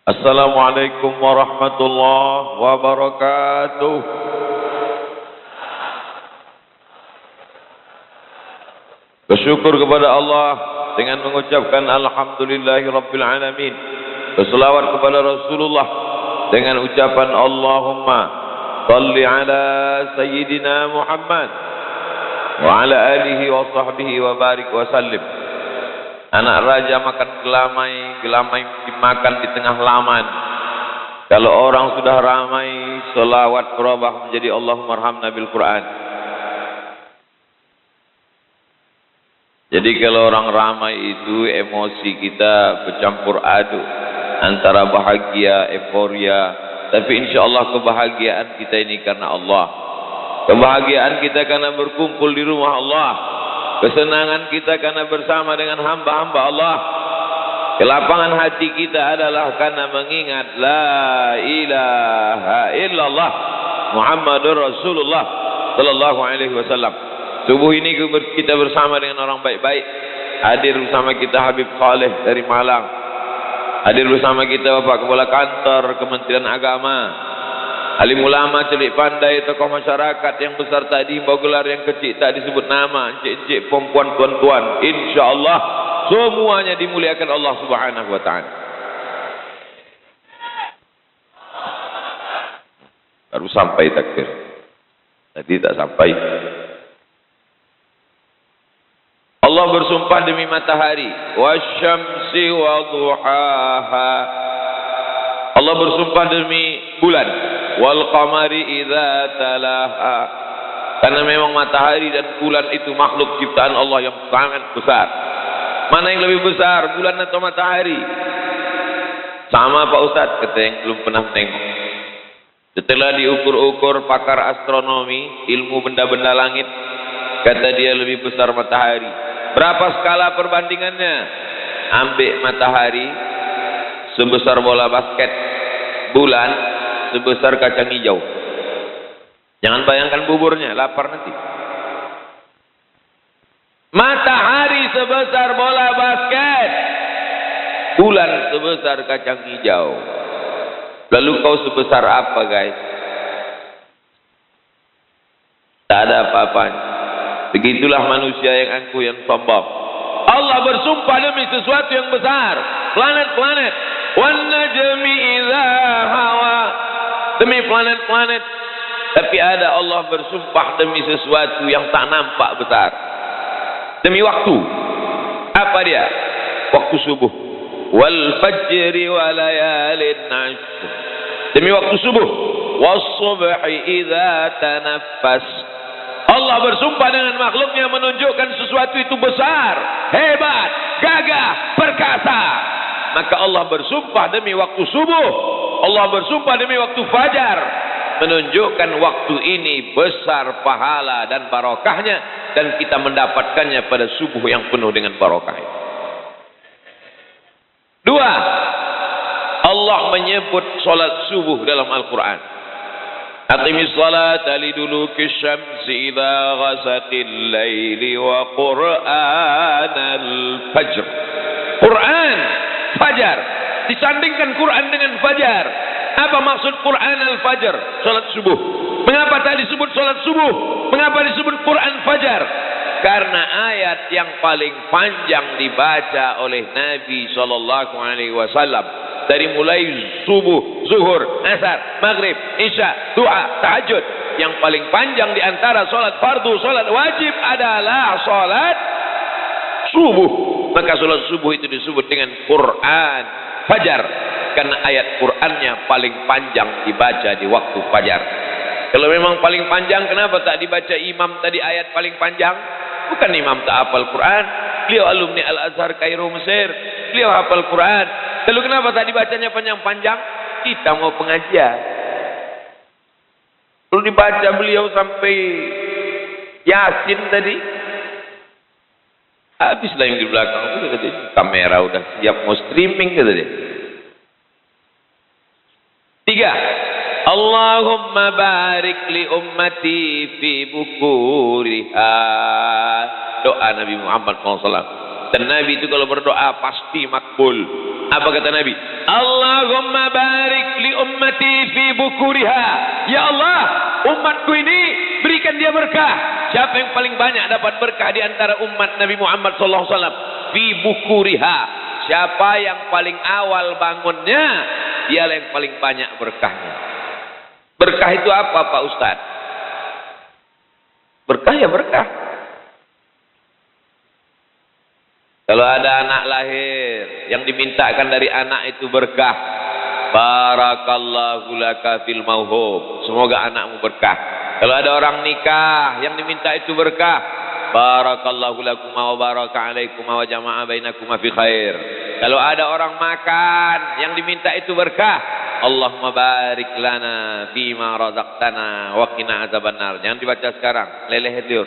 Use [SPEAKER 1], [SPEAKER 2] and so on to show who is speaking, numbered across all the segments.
[SPEAKER 1] Assalamualaikum warahmatullahi wabarakatuh. Bersyukur kepada Allah dengan mengucapkan alhamdulillahi rabbil alamin. Berselawat kepada Rasulullah dengan ucapan Allahumma salli ala sayyidina Muhammad wa ala alihi wa sahbihi wa barik wa sallim. Anak raja makan gelamai, gelamai dimakan di tengah laman. Kalau orang sudah ramai, selawat berubah menjadi Allahumma arhamna bil Quran. Jadi kalau orang ramai itu emosi kita bercampur aduk antara bahagia, euforia. Tapi insya Allah kebahagiaan kita ini karena Allah. Kebahagiaan kita karena berkumpul di rumah Allah. Kesenangan kita karena bersama dengan hamba-hamba Allah. Kelapangan hati kita adalah karena mengingat la ilaha illallah Muhammadur Rasulullah sallallahu alaihi wasallam. Subuh ini kita bersama dengan orang baik-baik. Hadir bersama kita Habib Saleh dari Malang. Hadir bersama kita Bapak Kepala Kantor Kementerian Agama. Alim ulama, celik pandai, tokoh masyarakat yang besar tadi, bawa gelar yang kecil tak disebut nama, encik-encik, perempuan, tuan-tuan. InsyaAllah semuanya dimuliakan Allah Subhanahu wa ta'ala. Baru sampai takbir. Tadi tak sampai. Allah bersumpah demi matahari. Wasyamsi wa duhaha. Allah bersumpah demi bulan. Wal qamari idza talaha. Karena memang matahari dan bulan itu makhluk ciptaan Allah yang sangat besar. Mana yang lebih besar, bulan atau matahari? Sama Pak Ustadz, kata yang belum pernah tengok. Setelah diukur-ukur pakar astronomi, ilmu benda-benda langit, kata dia lebih besar matahari. Berapa skala perbandingannya? Ambil matahari sebesar bola basket, bulan sebesar kacang hijau. Jangan bayangkan buburnya, lapar nanti. Matahari sebesar bola basket, bulan sebesar kacang hijau. Lalu kau sebesar apa, guys? Tak ada apa-apanya. Begitulah manusia yang angkuh, yang sombong. Allah bersumpah demi sesuatu yang besar. Planet-planet. Wan najmi idza hawa. Demi planet-planet. Tapi ada Allah bersumpah demi sesuatu yang tak nampak besar. Demi waktu. Apa dia? Waktu subuh. Wal fajri wa layalin ashr. Demi waktu subuh. Was subhi idza tanaffas. Allah bersumpah dengan makhluknya menunjukkan sesuatu itu besar, hebat, gagah, perkasa. Maka Allah bersumpah demi waktu subuh. Allah bersumpah demi waktu fajar. Menunjukkan waktu ini besar pahala dan barokahnya. Dan kita mendapatkannya pada subuh yang penuh dengan barokah. Dua, Allah menyebut solat subuh dalam Al-Quran. Aqimis salata liduluki syamsi idza ghasaqil laili wa qur'anal fajr. Quran, fajar. Disandingkan Quran dengan fajar. Apa maksud Quran al-fajr? Salat subuh. Mengapa tak disebut salat subuh? Mengapa disebut Quran fajar? Karena ayat yang paling panjang dibaca oleh Nabi SAW dari mulai subuh, zuhur, asar, maghrib, isya, doa, tahajud, yang paling panjang di antara salat fardu, salat wajib adalah salat subuh. Maka salat subuh itu disebut dengan Quran fajar karena ayat Qurannya paling panjang dibaca di waktu fajar. Kalau memang paling panjang, kenapa tak dibaca imam tadi ayat paling panjang? Bukan imam tak hafal Quran. Beliau alumni Al-Azhar Kairo Mesir. Beliau hafal Quran. Lalu kenapa tak dibacanya panjang-panjang? Kita mau pengajian. Lalu dibaca beliau sampai Yasin tadi. Habislah yang di belakang. Kamera udah siap mau streaming kata dia. Tiga. Allahumma barik li ummati fi bukuriha. Doa Nabi Muhammad SAW. Dan Nabi itu kalau berdoa pasti makbul. Apa kata Nabi? Allahumma barik li ummati fi bukuriha. Ya Allah, umatku ini berikan dia berkah. Siapa yang paling banyak dapat berkah di antara umat Nabi Muhammad sallallahu alaihi wasallam? Fi bukuriha. Siapa yang paling awal bangunnya, dialah yang paling banyak berkahnya. Berkah itu apa, Pak Ustaz? Berkah ya berkah. Kalau ada anak lahir, yang dimintakan dari anak itu berkah. Barakallahu laka fil mauhub. Semoga anakmu berkah. Kalau ada orang nikah, yang diminta itu berkah. Barakallahu lakum wa baraka alaikum wa jama'a bainakum fi khair. Kalau ada orang makan, yang diminta itu berkah. Allahumma barik lana bima razaqtana wa qina azabannar. Jangan dibaca sekarang, leleh tidur.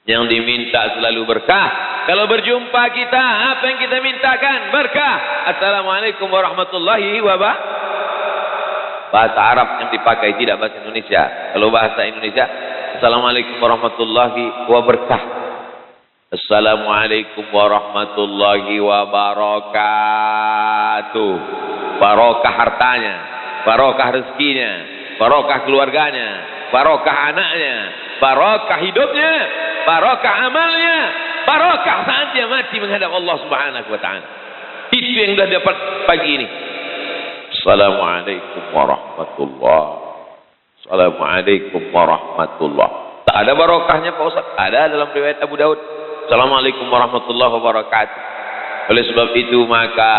[SPEAKER 1] Yang diminta selalu berkah. Kalau berjumpa kita, apa yang kita mintakan? Berkah. Assalamualaikum warahmatullahi wabarakatuh. Bahasa Arab yang dipakai, tidak bahasa Indonesia. Kalau bahasa Indonesia, Assalamualaikum warahmatullahi wabarakatuh. Assalamualaikum warahmatullahi wabarakatuh. Barokah hartanya, barokah rezekinya, barokah keluarganya, barokah anaknya, barokah hidupnya, barokah amalnya, barokah saat dia mati menghadap Allah Subhanahu wa taala. Itu yang sudah dapat pagi ini. Assalamualaikum warahmatullahi. Assalamualaikum warahmatullahi. Tak ada barokahnya Pak Ustaz? Ada dalam riwayat Abu Daud. Assalamualaikum warahmatullahi wabarakatuh. Oleh sebab itu maka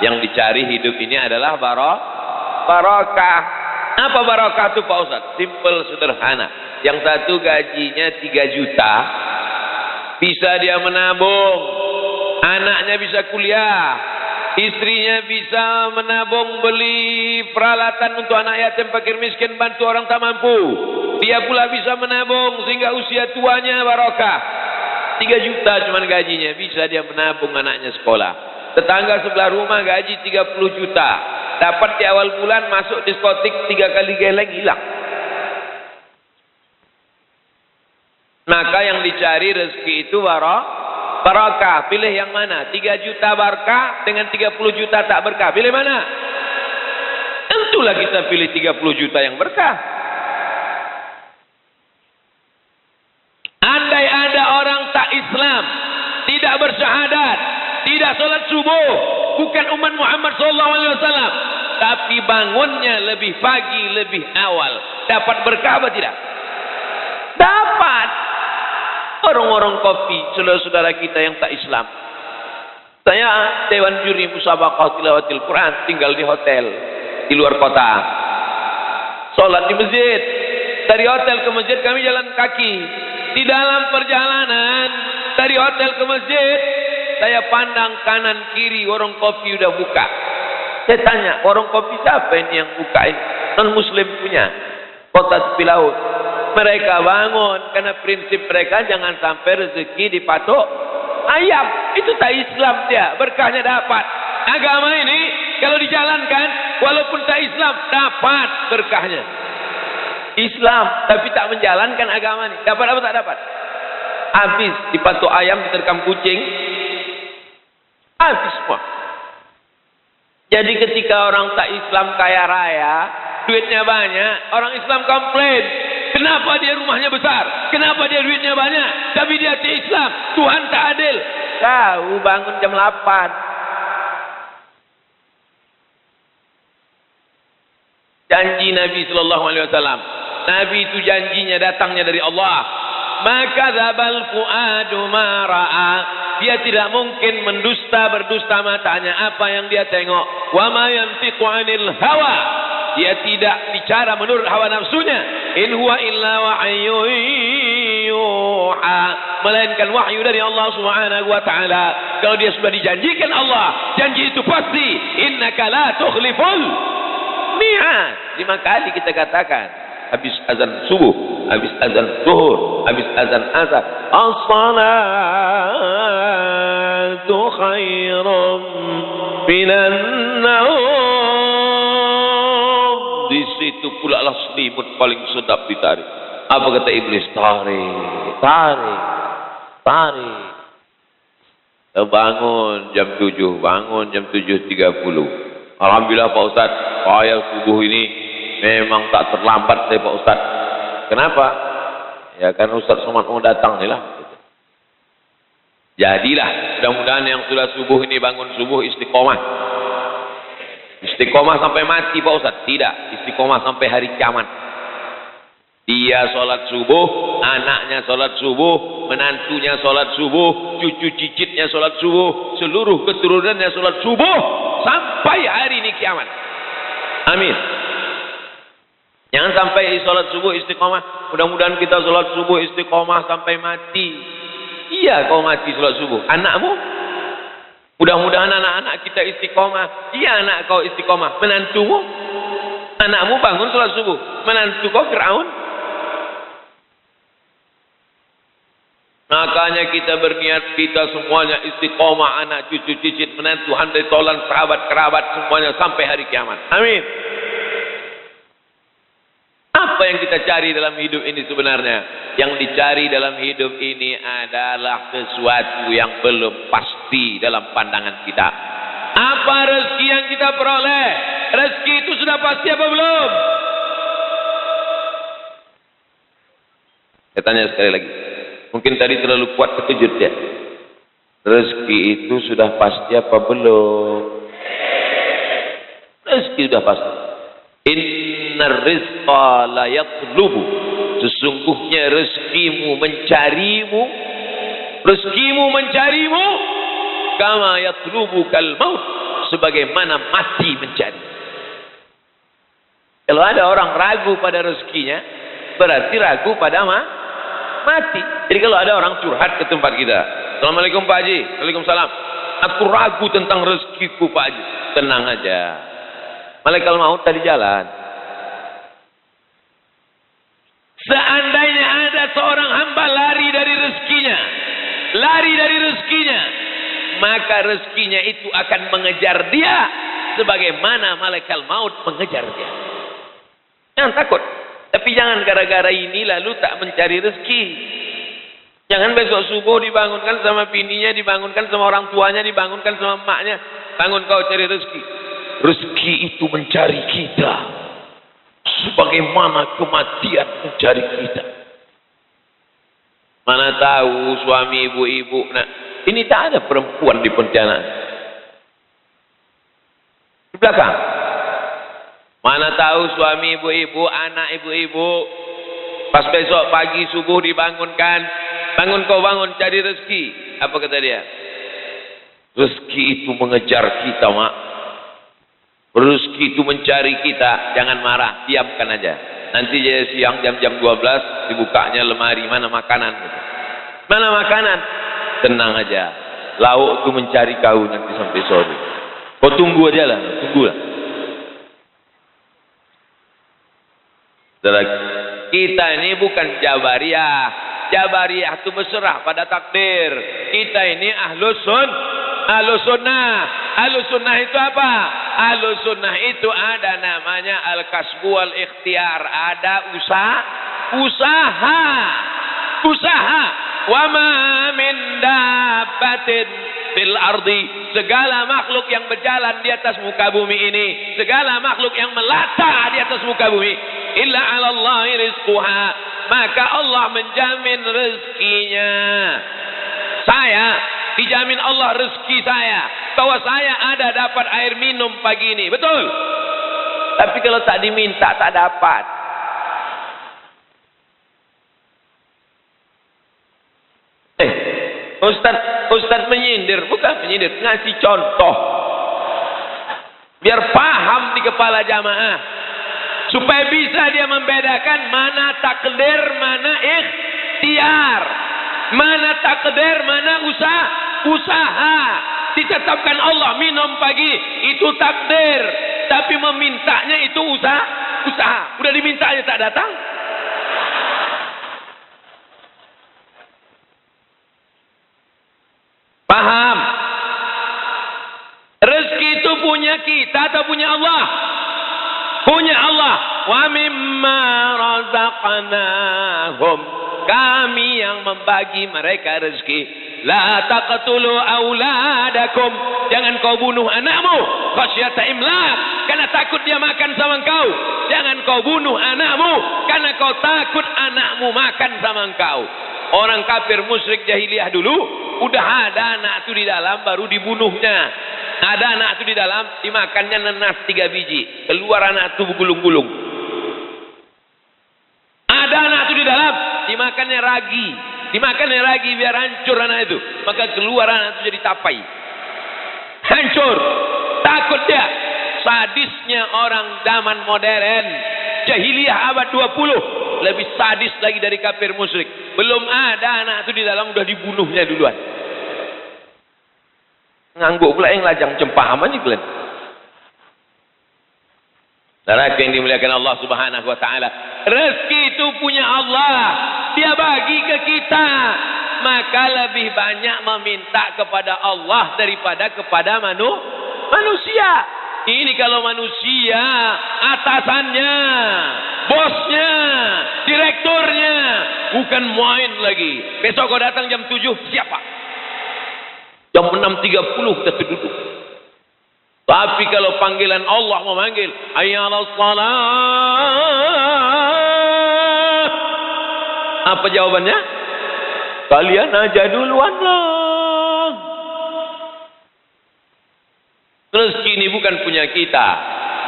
[SPEAKER 1] yang dicari hidup ini adalah barokah. Apa barokah itu Pak Ustaz? Simple, sederhana. Yang satu gajinya 3 juta, bisa dia menabung, anaknya bisa kuliah, istrinya bisa menabung beli peralatan untuk anak yatim fakir miskin, bantu orang tak mampu. Dia pula bisa menabung sehingga usia tuanya barokah. 3 juta cuman gajinya, bisa dia menabung anaknya sekolah. Tetangga sebelah rumah gaji 30 juta. Dapat di awal bulan masuk diskotik 3 kali geleng hilang. Maka yang dicari rezeki itu barokah. Pilih yang mana? 3 juta berkah dengan 30 juta tak berkah. Pilih mana? Tentulah kita pilih 30 juta yang berkah. Andai ada orang tak Islam, tidak bersyahadat, tidak sholat subuh, bukan umat Muhammad SAW, tapi bangunnya lebih pagi, lebih awal, dapat berkah apa tidak? Dapat. Orang-orang kopi, saudara-saudara kita yang tak Islam. Saya Dewan Juri Musabaqah Tilawatil Quran, tinggal di hotel di luar kota. Sholat di masjid. Dari hotel ke masjid kami jalan kaki. Di dalam perjalanan dari hotel ke masjid, saya pandang kanan kiri warung kopi udah buka. Saya tanya, warung kopi siapa ini yang buka ini? Non-muslim punya. Kota Tepi Laut. Mereka bangun karena prinsip mereka jangan sampai rezeki dipatok ayam. Itu tak Islam dia, berkahnya dapat. Agama ini kalau dijalankan walaupun tak Islam dapat berkahnya. Islam tapi tak menjalankan agama ini, dapat apa tak dapat? Habis dipatok ayam, diterkam kucing, habis semua. Jadi ketika orang tak Islam kaya raya, duitnya banyak, orang Islam komplain. Kenapa dia rumahnya besar? Kenapa dia duitnya banyak? Tapi dia tidak Islam. Tuhan tak adil. Tahu bangun jam 8. Janji Nabi SAW. Nabi itu janjinya datangnya dari Allah. Maka zabal fuadu mara'a. Dia tidak mungkin berdusta matanya apa yang dia tengok. Wa ma yantiqu 'anil hawa. Dia tidak bicara menurut hawa nafsunya. In huwa illa wahyun yuha. Melainkan wahyu dari Allah Subhanahu wa taala. Kalau dia sudah dijanjikan Allah, janji itu pasti. Innaka la tukhliful mi'ad. 5 kali kita katakan. Habis azan subuh, habis azan zuhur, habis azan asar. As-salatu khairum minan naum. Di situ pula lah selimut paling sedap ditarik. Apa kata iblis? Tarik, tarik, tarik. Bangun jam 7, bangun jam 7.30. Alhamdulillah Pak Ustaz, saya subuh ini memang tak terlambat saya Pak Ustaz. Kenapa? Ya kan Ustaz Somad mau datang nih lah. Jadilah, mudah-mudahan yang sudah subuh ini bangun subuh istiqomah. Istiqomah sampai mati Pak Ustaz? Tidak, istiqomah sampai hari kiamat. Dia sholat subuh, anaknya sholat subuh, menantunya sholat subuh, cucu cicitnya sholat subuh, seluruh keturunannya sholat subuh, sampai hari ini kiamat. Amin. Jangan sampai sholat subuh istiqomah. Mudah-mudahan kita sholat subuh istiqomah sampai mati. Iya kau mati sholat subuh. Anakmu? Mudah-mudahan anak-anak kita istiqomah. Iya anak kau istiqomah. Menantumu? Anakmu bangun sholat subuh. Menantu kau Fir'aun? Makanya kita berniat kita semuanya istiqomah, anak cucu cicit menantu handai tolan sahabat kerabat semuanya sampai hari kiamat. Amin. Apa yang kita cari dalam hidup ini sebenarnya? Yang dicari dalam hidup ini adalah sesuatu yang belum pasti dalam pandangan kita. Apa rezeki yang kita peroleh? Rezeki itu sudah pasti apa belum? Saya tanya sekali lagi. Mungkin tadi terlalu kuat terkejut ya. Rezeki itu sudah pasti apa belum? Rezeki sudah pasti. Innar rizqa la yatlubu. Sesungguhnya rezekimu mencarimu. Rezekimu mencarimu. Kama yatlubu kal maut. Sebagaimana mati mencari. Kalau ada orang ragu pada rezekinya, berarti ragu pada mati. Jadi kalau ada orang curhat ke tempat kita, Assalamualaikum Pak Haji. Waalaikumsalam. Aku ragu tentang rezekiku Pak Haji. Tenang aja. Malaikat maut tadi jalan. Seandainya ada seorang hamba lari dari rezekinya, maka rezekinya itu akan mengejar dia sebagaimana malaikat maut mengejar dia. Jangan takut. Tapi jangan gara-gara ini lalu tak mencari rezeki. Jangan besok subuh dibangunkan sama bininya, dibangunkan sama orang tuanya, dibangunkan sama emaknya. Bangun kau cari rezeki. Rezeki itu mencari kita. Sebagaimana kematian mencari kita. Mana tahu suami ibu-ibu. Nah, ini tak ada perempuan di Pontianak. Di belakang. Mana tahu suami ibu-ibu, anak ibu-ibu, pas besok pagi subuh dibangunkan, bangun kau bangun cari rezeki. Apa kata dia? Rezeki itu mengejar kita, mak. Rezeki itu mencari kita. Jangan marah, diamkan aja. Nanti jadi siang jam 12 dibukanya lemari, mana makanan? Mana makanan? Tenang aja. Lauk itu mencari kau nanti sampai sore. Kau tunggu aja lah, tunggulah. Kita ini bukan Jabariyah. Jabariyah itu berserah pada takdir. Kita ini Ahlus Sunnah. Ahlus Sunnah itu apa? Ahlus Sunnah itu ada namanya al-kasbu wal-ikhtiar. Ada usaha. Wa ma min dabbatin fil ardi. Segala makhluk yang berjalan di atas muka bumi ini, segala makhluk yang melata di atas muka bumi, illa 'ala Allahi rizquha, maka Allah menjamin rezekinya. Saya dijamin Allah rezeki saya, bahwa saya ada dapat air minum pagi ini, betul? Tapi kalau tak diminta tak dapat. Ustaz menyindir, bukan menyindir, ngasih contoh. Biar paham di kepala jamaah. Supaya bisa dia membedakan mana takdir, mana ikhtiar. Mana takdir, mana usaha. Ditetapkan Allah minum pagi, itu takdir. Tapi memintanya itu usaha. Udah diminta aja tak datang. Paham? Rezeki itu punya kita atau punya Allah? Punya Allah. Wa mimma razaqnahum. Kami yang membagi mereka rezeki. La taqtulu auladakum. Jangan kau bunuh anakmu khasyata imlaq, karena takut dia makan sama engkau. Jangan kau bunuh anakmu karena kau takut anakmu makan sama engkau. Orang kafir musyrik jahiliyah dulu udah ada anak itu di dalam baru dibunuhnya. Ada anak itu di dalam dimakannya nenas 3 biji, keluar anak itu bergulung-gulung. Ada anak itu di dalam dimakannya ragi. Dimakannya ragi biar hancur anak itu. Maka keluar anak itu jadi tapai. Hancur. Takut dia. Sadisnya orang zaman modern. Jahiliyah abad 20. Lebih sadis lagi dari kafir musyrik. Belum ada anak itu di dalam udah dibunuhnya duluan. Ngangguk pula yang lajang cempaham aja kalian. Saudara yang dimuliakan Allah Subhanahu wa taala, rezeki itu punya Allah, dia bagi ke kita. Maka lebih banyak meminta kepada Allah daripada kepada manusia. Ini kalau manusia, atasannya, bosnya, direkturnya, bukan main lagi. Besok kau datang jam 7, siapa? Jam 6.30 kita duduk. Tapi kalau panggilan Allah memanggil, hayyalas salat. Apa jawabannya? Kalian aja duluan lah. Rezeki ini bukan punya kita.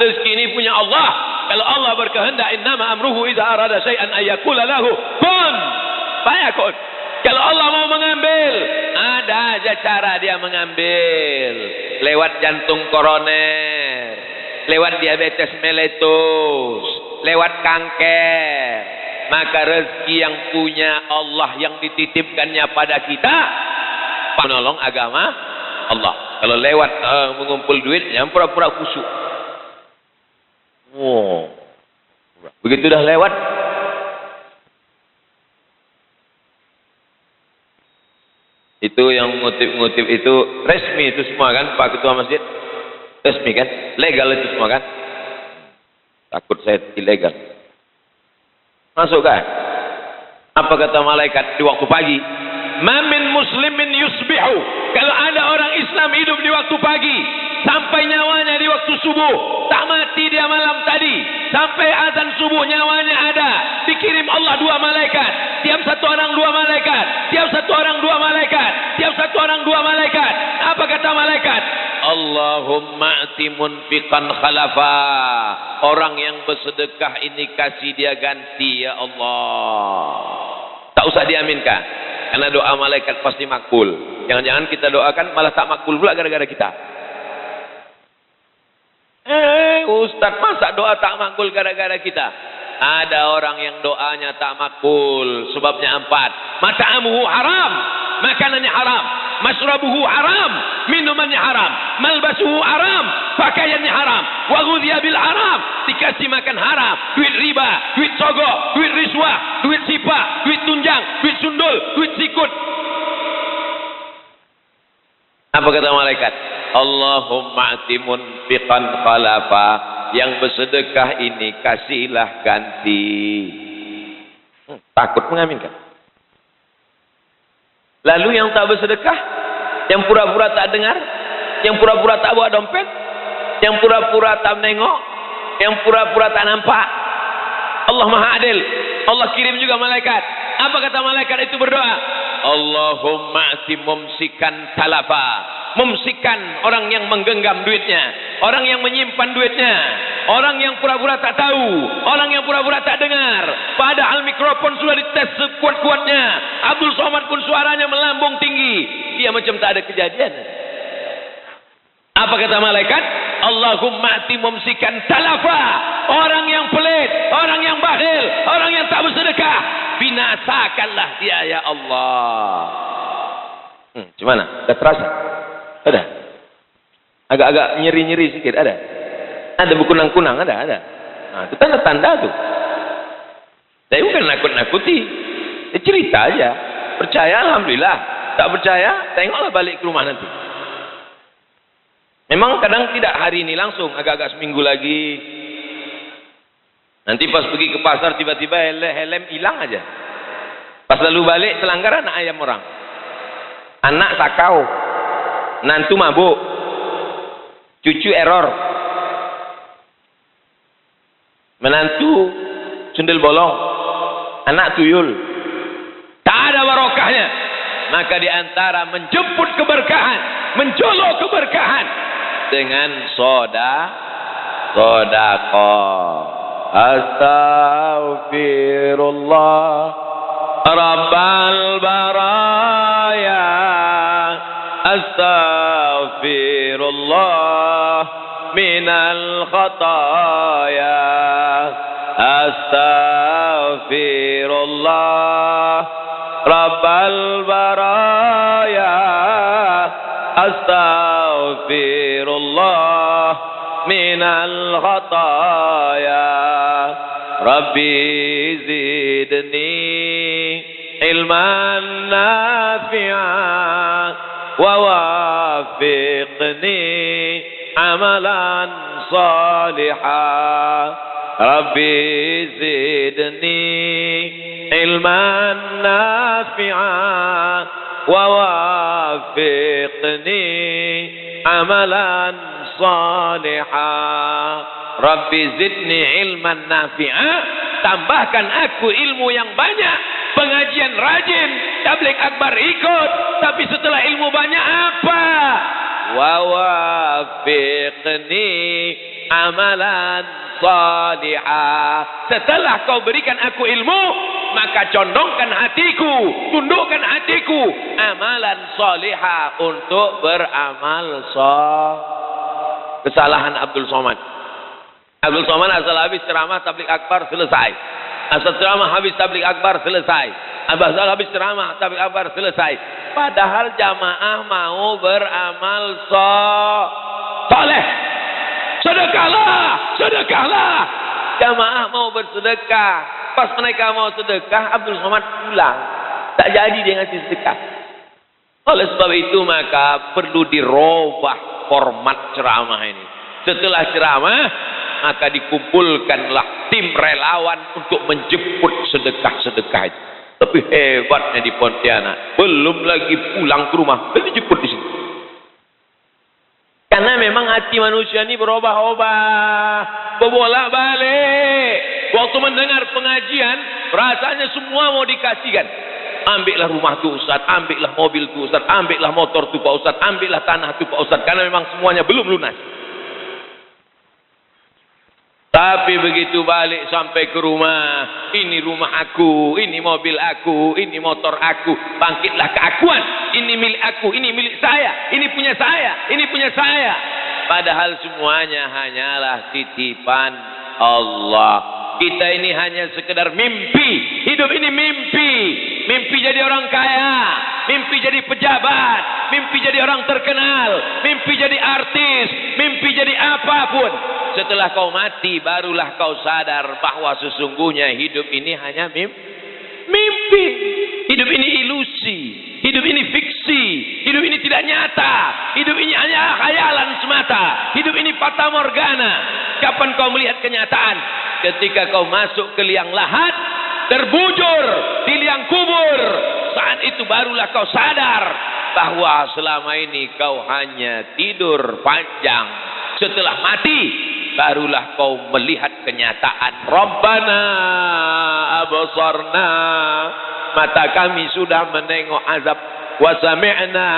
[SPEAKER 1] Rezeki ini punya Allah. Kalau Allah berkehendak, innama amruhu idza arada syai'an ayyakula lahu kun fayakun. Kalau Allah mau mengambil, ada aja cara dia mengambil. Lewat jantung koroner, lewat diabetes mellitus, lewat kanker. Maka rezeki yang punya Allah yang dititipkannya pada kita, menolong agama Allah. Kalau lewat mengumpul duit, yang pura-pura khusyuk. Wow. Begitu dah lewat, itu yang ngutip-ngutip itu resmi itu semua kan, Pak Ketua Masjid? Resmi kan? Legal itu semua kan? Takut saya ilegal. Masuk kan? Apa kata malaikat di waktu pagi? Mamin muslimin yusbihu. Kalau ada orang Islam hidup di waktu pagi sampai nyawanya di waktu subuh, tak mati dia malam tadi, sampai azan subuh nyawanya ada, dikirim Allah 2 malaikat, tiap satu orang 2 malaikat, tiap satu orang 2 malaikat, tiap satu orang 2 malaikat. Apa kata malaikat? Allahumma ati munfiqan khalafa. Orang yang bersedekah ini kasih dia ganti ya Allah. Tak usah diaminkan, karena doa malaikat pasti makbul. Jangan-jangan kita doakan malah tak makbul pula gara-gara kita. Ustaz, masa doa tak makbul gara-gara kita? Ada orang yang doanya tak makbul, sebabnya 4. Mat'amuhu haram, makanannya haram. Masrabuhu haram, minumannya haram. Malbasuhu haram, pakaiannya haram. Wa ghudhiya bil haram, dikasih makan haram. Duit riba, duit sogok, duit riswah, duit sipah, duit tunjang, duit sundul, duit sikut. Apa kata malaikat? Allahumma ati munfiqan khalafa. Yang bersedekah ini kasihlah ganti. Takut mengaminkan. Lalu yang tak bersedekah, yang pura-pura tak dengar, yang pura-pura tak bawa dompet, yang pura-pura tak menengok, yang pura-pura tak nampak. Allah Maha Adil. Allah kirim juga malaikat. Apa kata malaikat itu berdoa? Allahumma ati mumsikan talafa. Memsikan orang yang menggenggam duitnya, orang yang menyimpan duitnya, orang yang pura-pura tak tahu, orang yang pura-pura tak dengar. Padahal mikrofon sudah dites sekuat-kuatnya. Abdul Somad pun suaranya melambung tinggi. Dia macam tak ada kejadian. Apa kata malaikat? Allahumma ati mumsikan talafa. Orang yang pelit, orang yang bakhil, orang yang tak bersedekah, binasakanlah dia ya Allah. Gimana? Dah terasa? Ada? Agak-agak nyeri-nyeri sikit, ada? Ada berkunang-kunang, ada? Nah, itu tanda-tanda tuh. Saya bukan nakut-nakuti. Cerita aja. Percaya, alhamdulillah. Tak percaya, tengoklah balik ke rumah nanti. Memang kadang tidak hari ini langsung, agak-agak seminggu lagi. Nanti pas pergi ke pasar, tiba-tiba helm hilang aja. Pas lalu balik, selanggaran ayam orang. Anak sakau, nantu mabuk, cucu error, menantu sundel bolong, anak tuyul. Tak ada barokahnya. Maka di antara menjemput keberkahan, menjolok keberkahan dengan sedekah. Astaghfirullah Rabbal baraya, astaghfirullah minal khataya, astaghfirullah Rabbal baraya, astaghfirullah minal khataya. Rabbi zidni ilman nafi'an wa wafiqni amalan salihan. Rabbi zidni ilman nafi'an wa wafiqni amalan salihan. Rabbi zidni ilman nafi'a, tambahkan aku ilmu yang banyak. Pengajian rajin, tabligh akbar ikut, tapi setelah ilmu banyak apa? Wa wafiqni amalan salihah. Setelah kau berikan aku ilmu, maka condongkan hatiku, tundukkan hatiku amalan salihah untuk beramal Kesalahan Abdul Somad. Abdul Somad asal habis ceramah tabligh akbar selesai. Asal ceramah habis tabligh akbar selesai. Asal habis ceramah tabligh akbar selesai. Padahal jamaah mau beramal soleh. Sedekahlah, sedekahlah. Jamaah mau bersedekah. Pas mereka mau sedekah, Abdul Somad pulang. Tak jadi dia ngasih sedekah. Oleh sebab itu maka perlu dirubah format ceramah ini. Setelah ceramah, maka dikumpulkanlah tim relawan untuk menjemput sedekah-sedekah itu. Tapi hebatnya di Pontianak, belum lagi pulang ke rumah, dijemput di sini. Karena memang hati manusia ini berubah-ubah, berbolak-balik. Waktu mendengar pengajian, rasanya semua mau dikasihkan. Ambillah rumah tu Ustaz, ambillah mobil tu Ustaz, ambillah motor tu Pak Ustaz, ambillah tanah tu Pak Ustaz. Karena memang semuanya belum lunas. Tapi begitu balik sampai ke rumah, ini rumah aku, ini mobil aku, ini motor aku, bangkitlah keakuan, ini milik aku, ini milik saya, ini punya saya, ini punya saya. Padahal semuanya hanyalah titipan Allah. Kita ini hanya sekedar mimpi, hidup ini mimpi. Mimpi jadi orang kaya, mimpi jadi pejabat, mimpi jadi orang terkenal, mimpi jadi artis, mimpi jadi apapun. Setelah kau mati, barulah kau sadar bahwa sesungguhnya hidup ini hanya mimpi. Hidup ini ilusi, hidup ini fiksi, hidup ini tidak nyata, hidup ini hanya khayalan semata, hidup ini fata morgana. Kapan kau melihat kenyataan? Ketika kau masuk ke liang lahat, terbujur di liang kubur, saat itu barulah kau sadar bahwa selama ini kau hanya tidur panjang. Setelah mati, barulah kau melihat kenyataan. Rabbana absarna, mata kami sudah menengok azab. Wa sami'na,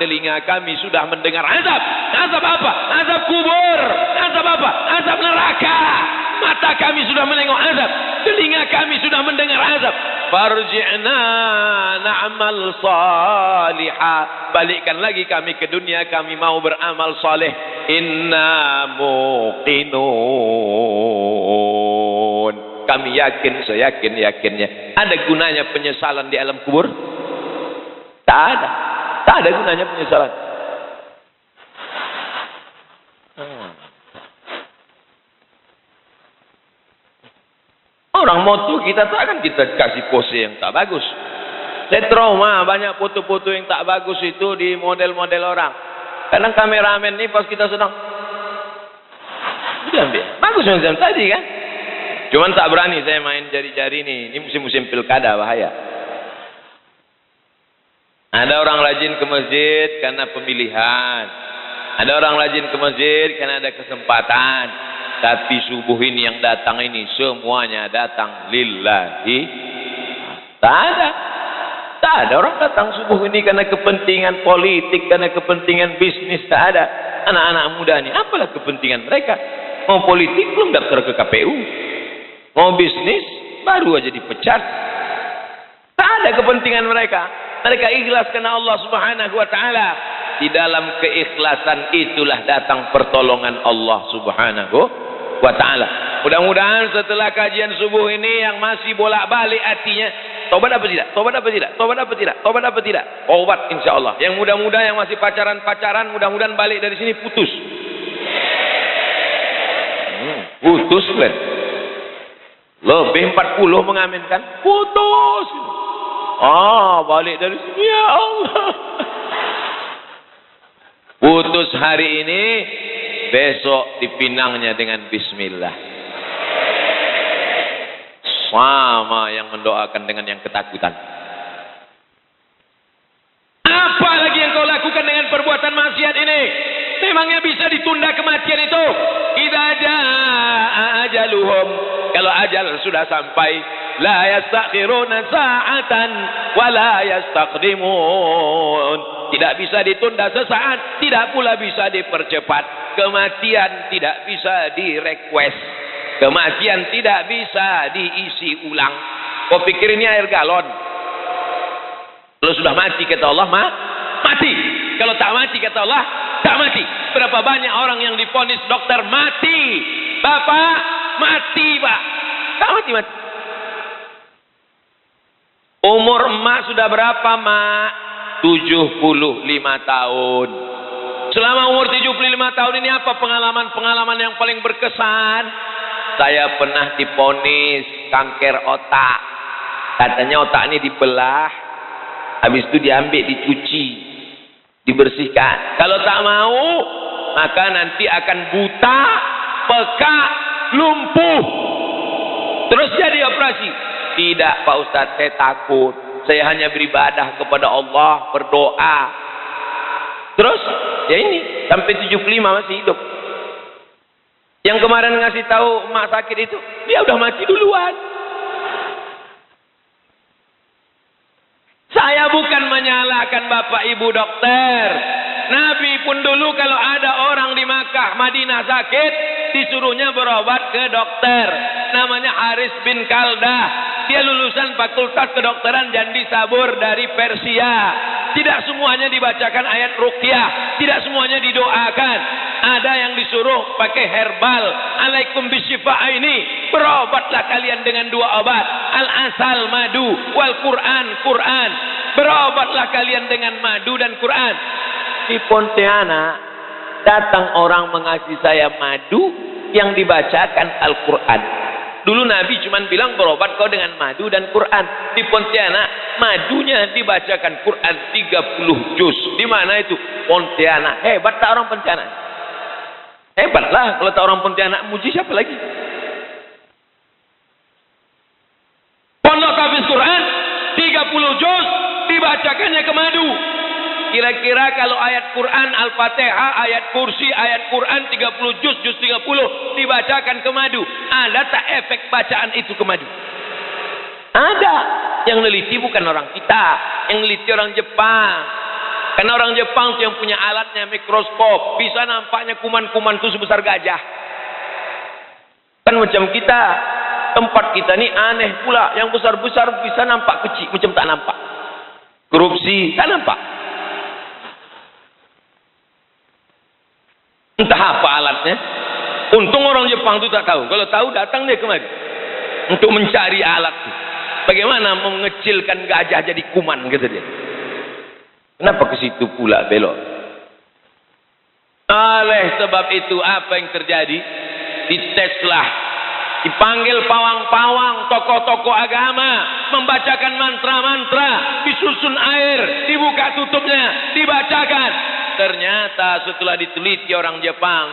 [SPEAKER 1] telinga kami sudah mendengar azab. Azab apa? Azab kubur. Azab apa? Azab neraka. Mata kami sudah menengok azab, telinga kami sudah mendengar azab. Farji'na na'mal salihah, balikkan lagi kami ke dunia, kami mau beramal saleh. Inna muqinun, kami yakin, seyakin-yakinnya. Ada gunanya penyesalan di alam kubur? Tak ada gunanya penyesalan. Orang moto kita tak akan kita kasih pose yang tak bagus. Saya trauma banyak foto-foto yang tak bagus itu di model-model orang. Kadang kameramen ini pas kita sedang diambil bagus macam tadi kan. Cuman tak berani saya main jari-jari ini musim-musim pilkada bahaya. Ada orang rajin ke masjid karena pemilihan. Ada orang rajin ke masjid karena ada kesempatan. Tapi subuh ini yang datang ini semuanya datang lillahi. Tak ada. Tak ada orang datang subuh ini karena kepentingan politik, karena kepentingan bisnis. Tak ada. Anak-anak muda ini apalah kepentingan mereka? Mau politik belum daftar ke KPU. Mau bisnis baru aja dipecat. Tak ada kepentingan mereka. Mereka ikhlas karena Allah Subhanahu wa taala. Di dalam keikhlasan itulah datang pertolongan Allah Subhanahu wa taala. Mudah-mudahan setelah kajian subuh ini yang masih bolak-balik hatinya, tobat apa tidak? Tobat apa tidak? Tobat apa tidak? Tobat apa tidak? Tobat insyaallah. Yang muda-muda yang masih pacaran-pacaran, mudah-mudahan balik dari sini putus. Putus, Glenn. Lebih 40 mengaminkan. Putus. Balik dari sini. Ya Allah. Putus hari ini, besok dipinangnya dengan bismillah. Sama yang mendoakan dengan yang ketakutan. Apa lagi yang kau lakukan dengan perbuatan maksiat ini? Memangnya bisa ditunda kematian itu? Idza jaa ajaluhum. Kalau ajal sudah sampai, la yastakhiruna sa'atan wa la yastaqdimun. Tidak bisa ditunda sesaat, tidak pula bisa dipercepat. Kematian tidak bisa direquest. Kematian tidak bisa diisi ulang. Kau pikir ini air galon? Kalau sudah mati kata Allah, mati. Kalau tak mati kata Allah, tak mati. Berapa banyak orang yang divonis dokter mati. Bapak, mati Pak. Tak mati. Umur emak sudah berapa mak? 75 tahun. Selama umur 75 tahun ini apa pengalaman-pengalaman yang paling berkesan? Saya pernah divonis kanker otak. Katanya otak ini dibelah, habis itu diambil, dicuci, dibersihkan. Kalau tak mau, maka nanti akan buta, pekak, lumpuh. Terus jadi operasi. Tidak Pak Ustadz, saya takut. Saya hanya beribadah kepada Allah, berdoa. Terus, ya ini, sampai 75 masih hidup. Yang kemarin ngasih tahu emak sakit itu, dia udah mati duluan. Saya bukan menyalahkan Bapak Ibu dokter. Nabi pun dulu kalau ada orang di Makkah, Madinah sakit, disuruhnya berobat ke dokter. Namanya Haris bin Kaldah. Dia lulusan Fakultas Kedokteran Jandi Sabur dari Persia. Tidak semuanya dibacakan ayat ruqyah, tidak semuanya didoakan. Ada yang disuruh pakai herbal. Alaikum bisyifa ini. Berobatlah kalian dengan 2 obat. Al-asal, madu, wal Quran. Berobatlah kalian dengan madu dan Quran. Di Pontianak datang orang mengasih saya madu yang dibacakan Al-Quran. Dulu Nabi cuma bilang berobat kau dengan madu dan Quran. Di Pontianak madunya dibacakan Quran 30 juz. Di mana itu? Pontianak. Hebat tak orang Pontianak? Hebatlah kalau tak orang Pontianak, muji siapa lagi? Pondok hafiz Quran 30 juz dibacakannya ke madu. Kira-kira kalau ayat Quran Al-Fatihah, ayat kursi, ayat Quran 30 juz 30 dibacakan ke madu, ada tak efek bacaan itu ke madu? Ada. Yang neliti bukan orang kita, yang neliti orang Jepang. Karena orang Jepang itu yang punya alatnya mikroskop, bisa nampaknya kuman-kuman itu sebesar gajah. Kan macam kita, tempat kita ini aneh pula, yang besar-besar bisa nampak kecil, macam tak nampak. Korupsi tak nampak. Entah apa alatnya. Untung orang Jepang itu tak tahu. Kalau tahu datang dia kemari untuk mencari alat. Bagaimana mengecilkan gajah jadi kuman, kata dia. Kenapa ke situ pula belok? Oleh sebab itu apa yang terjadi? Diteslah, dipanggil pawang-pawang, tokoh-tokoh agama, membacakan mantra-mantra, disusun air, dibuka tutupnya, dibacakan. Ternyata setelah diteliti orang Jepang,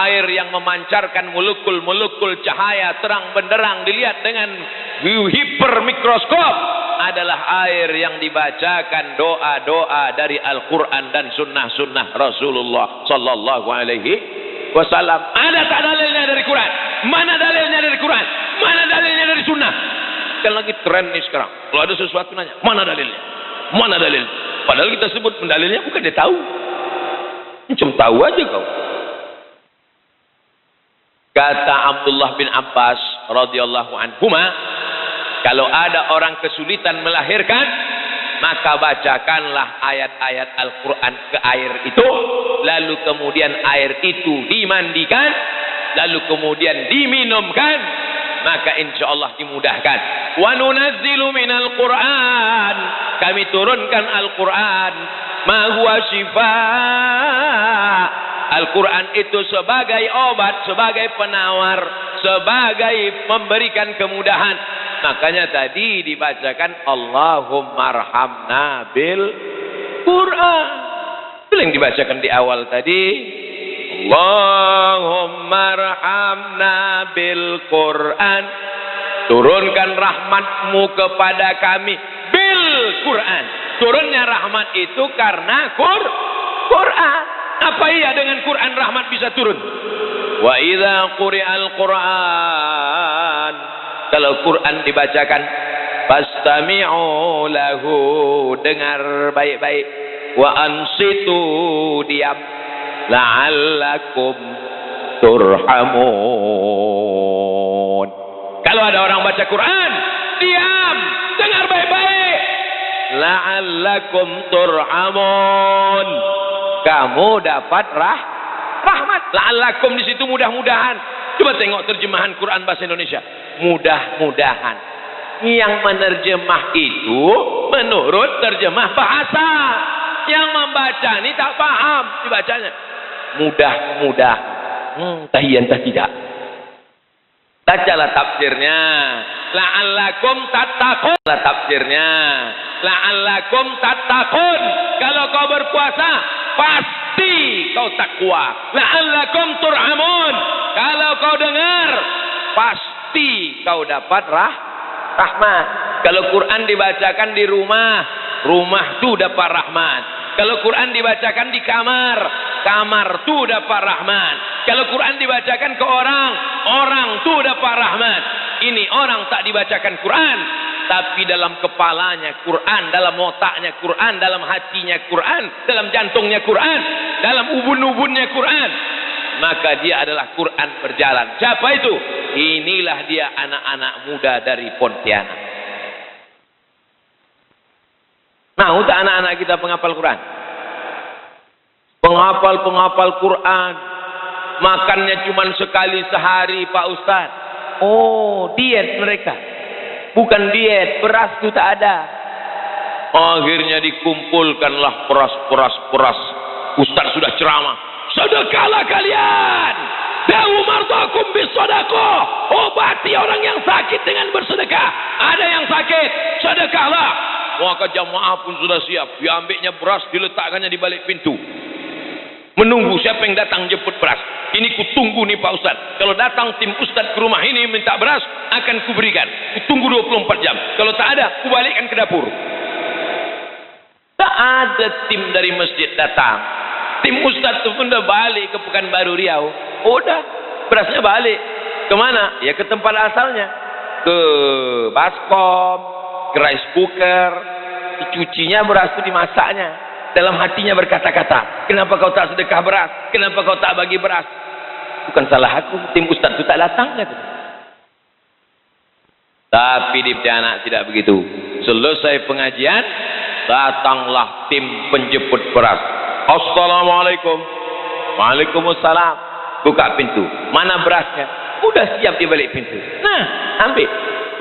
[SPEAKER 1] air yang memancarkan molekul-molekul cahaya terang benderang dilihat dengan hipermikroskop, adalah air yang dibacakan doa-doa dari Al-Quran dan sunnah-sunnah Rasulullah sallallahu alaihi wasallam. Ada tak dalilnya dari Quran? Mana dalilnya dari Quran? Mana dalilnya dari sunnah? Kan lagi tren nih sekarang. Kalau ada sesuatu nanya, mana dalilnya? Mana dalilnya? Padahal kita sebut dalilnya bukan dia tahu. Cuma tahu aja kau. Kata Abdullah bin Abbas radhiyallahu anhuma, kalau ada orang kesulitan melahirkan, maka bacakanlah ayat-ayat Al-Quran ke air itu, lalu kemudian air itu dimandikan, lalu kemudian diminumkan, maka insya Allah dimudahkan. Wa nunazzilu minal Quran, kami turunkan Al-Quran, ma huwa syifaa. Al-Quran itu sebagai obat, sebagai penawar, sebagai memberikan kemudahan. Makanya tadi dibacakan Allahumma arhamna bil Quran. Itu yang dibacakan di awal tadi. Allahumma arhamna bil Quran. Turunkan rahmatmu kepada kami bil Quran. Turunnya rahmat itu karena Quran. Apa iya dengan Quran rahmat bisa turun? Wa idza quri'al Quran, kalau Quran dibacakan, fastami'u lahu, dengar baik-baik, wa ansitu, diam, la'allakum turhamun. Kalau ada orang baca Quran, diam, dengar baik-baik, la'allakum turhamun, kamu dapat rahmat. La'allakum di situ mudah-mudahan. Coba tengok terjemahan Quran bahasa Indonesia. Mudah-mudahan. Yang menerjemah itu menurut terjemah bahasa. Yang membaca ini tak paham dibacanya. Mudah-mudahan. Tahiyan tak tidak. Bacalah tafsirnya. La'allakum tattaqun. Tafsirnya. La'allakum tattaqun. Kalau kau berpuasa, pasti kau takwa. La'allakum turhamun. Kalau kau dengar, pasti kau dapat rahmat. Kalau Quran dibacakan di rumah, rumah tu dapat rahmat. Kalau Quran dibacakan di kamar, kamar tu dapat rahmat. Kalau Quran dibacakan ke orang, orang tu dapat rahmat. Ini orang tak dibacakan Quran, tapi dalam kepalanya Quran, dalam otaknya Quran, dalam hatinya Quran, dalam jantungnya Quran, dalam ubun-ubunnya Quran, maka dia adalah Quran berjalan. Siapa itu? Inilah dia anak-anak muda dari Pontianak. Mau tak anak-anak kita penghafal Quran? Penghafal Quran, makannya cuma sekali sehari Pak Ustaz. Oh, diet mereka. Bukan diet, beras itu tak ada. Akhirnya dikumpulkanlah beras. Ustaz sudah ceramah. Sedekahlah kalian. Da'u mardakum bisadaqah. Obati orang yang sakit dengan bersedekah. Ada yang sakit, sedekahlah. Maka jamaah pun sudah siap. Diambilnya beras, diletakkannya di balik pintu. Menunggu siapa yang datang jemput beras. Ini kutunggu nih Pak Ustaz. Kalau datang tim Ustaz ke rumah ini minta beras, akan kuberikan. Kutunggu 24 jam. Kalau tak ada, kubalikkan ke dapur. Tak ada tim dari masjid datang. Tim Ustaz itu pun dah balik ke Pekanbaru Riau. Udah, berasnya balik. Kemana? Ya ke tempat asalnya. Ke baskom, ke rice cooker. Dicucinya beras itu dimasaknya. Dalam hatinya berkata-kata, kenapa kau tak sedekah beras? Kenapa kau tak bagi beras? Bukan salah aku, tim Ustaz itu tak datang. Tapi di Pontianak tidak begitu. Selesai pengajian, datanglah tim penjemput beras. Assalamualaikum. Waalaikumsalam. Buka pintu. Mana berasnya? Udah siap di balik pintu. Nah, ambil.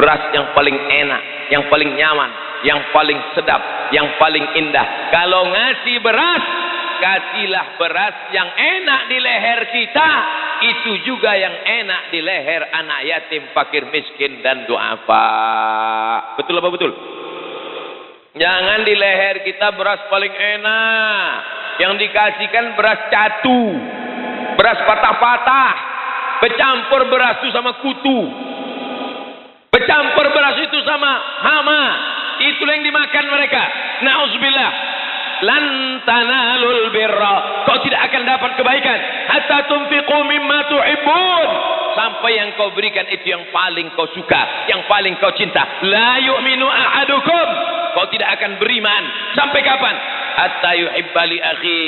[SPEAKER 1] Beras yang paling enak, yang paling nyaman, yang paling sedap, yang paling indah. Kalau ngasih beras, kasihlah beras yang enak di leher kita. Itu juga yang enak di leher anak yatim, fakir, miskin, dan duafa. Betul apa betul? Jangan di leher kita beras paling enak. Yang dikasihkan beras catu, beras patah-patah, bercampur beras itu sama kutu, bercampur beras itu sama hama, itulah yang dimakan mereka. Nauzubillah. Lan tanalul birra, kau tidak akan dapat kebaikan hatta tunfiqu mimma tuhibbun, sampai yang kau berikan itu yang paling kau suka, yang paling kau cinta. La yu'minu ahadukum, kau tidak akan beriman sampai kapan? Hatta yuhibba li akhi,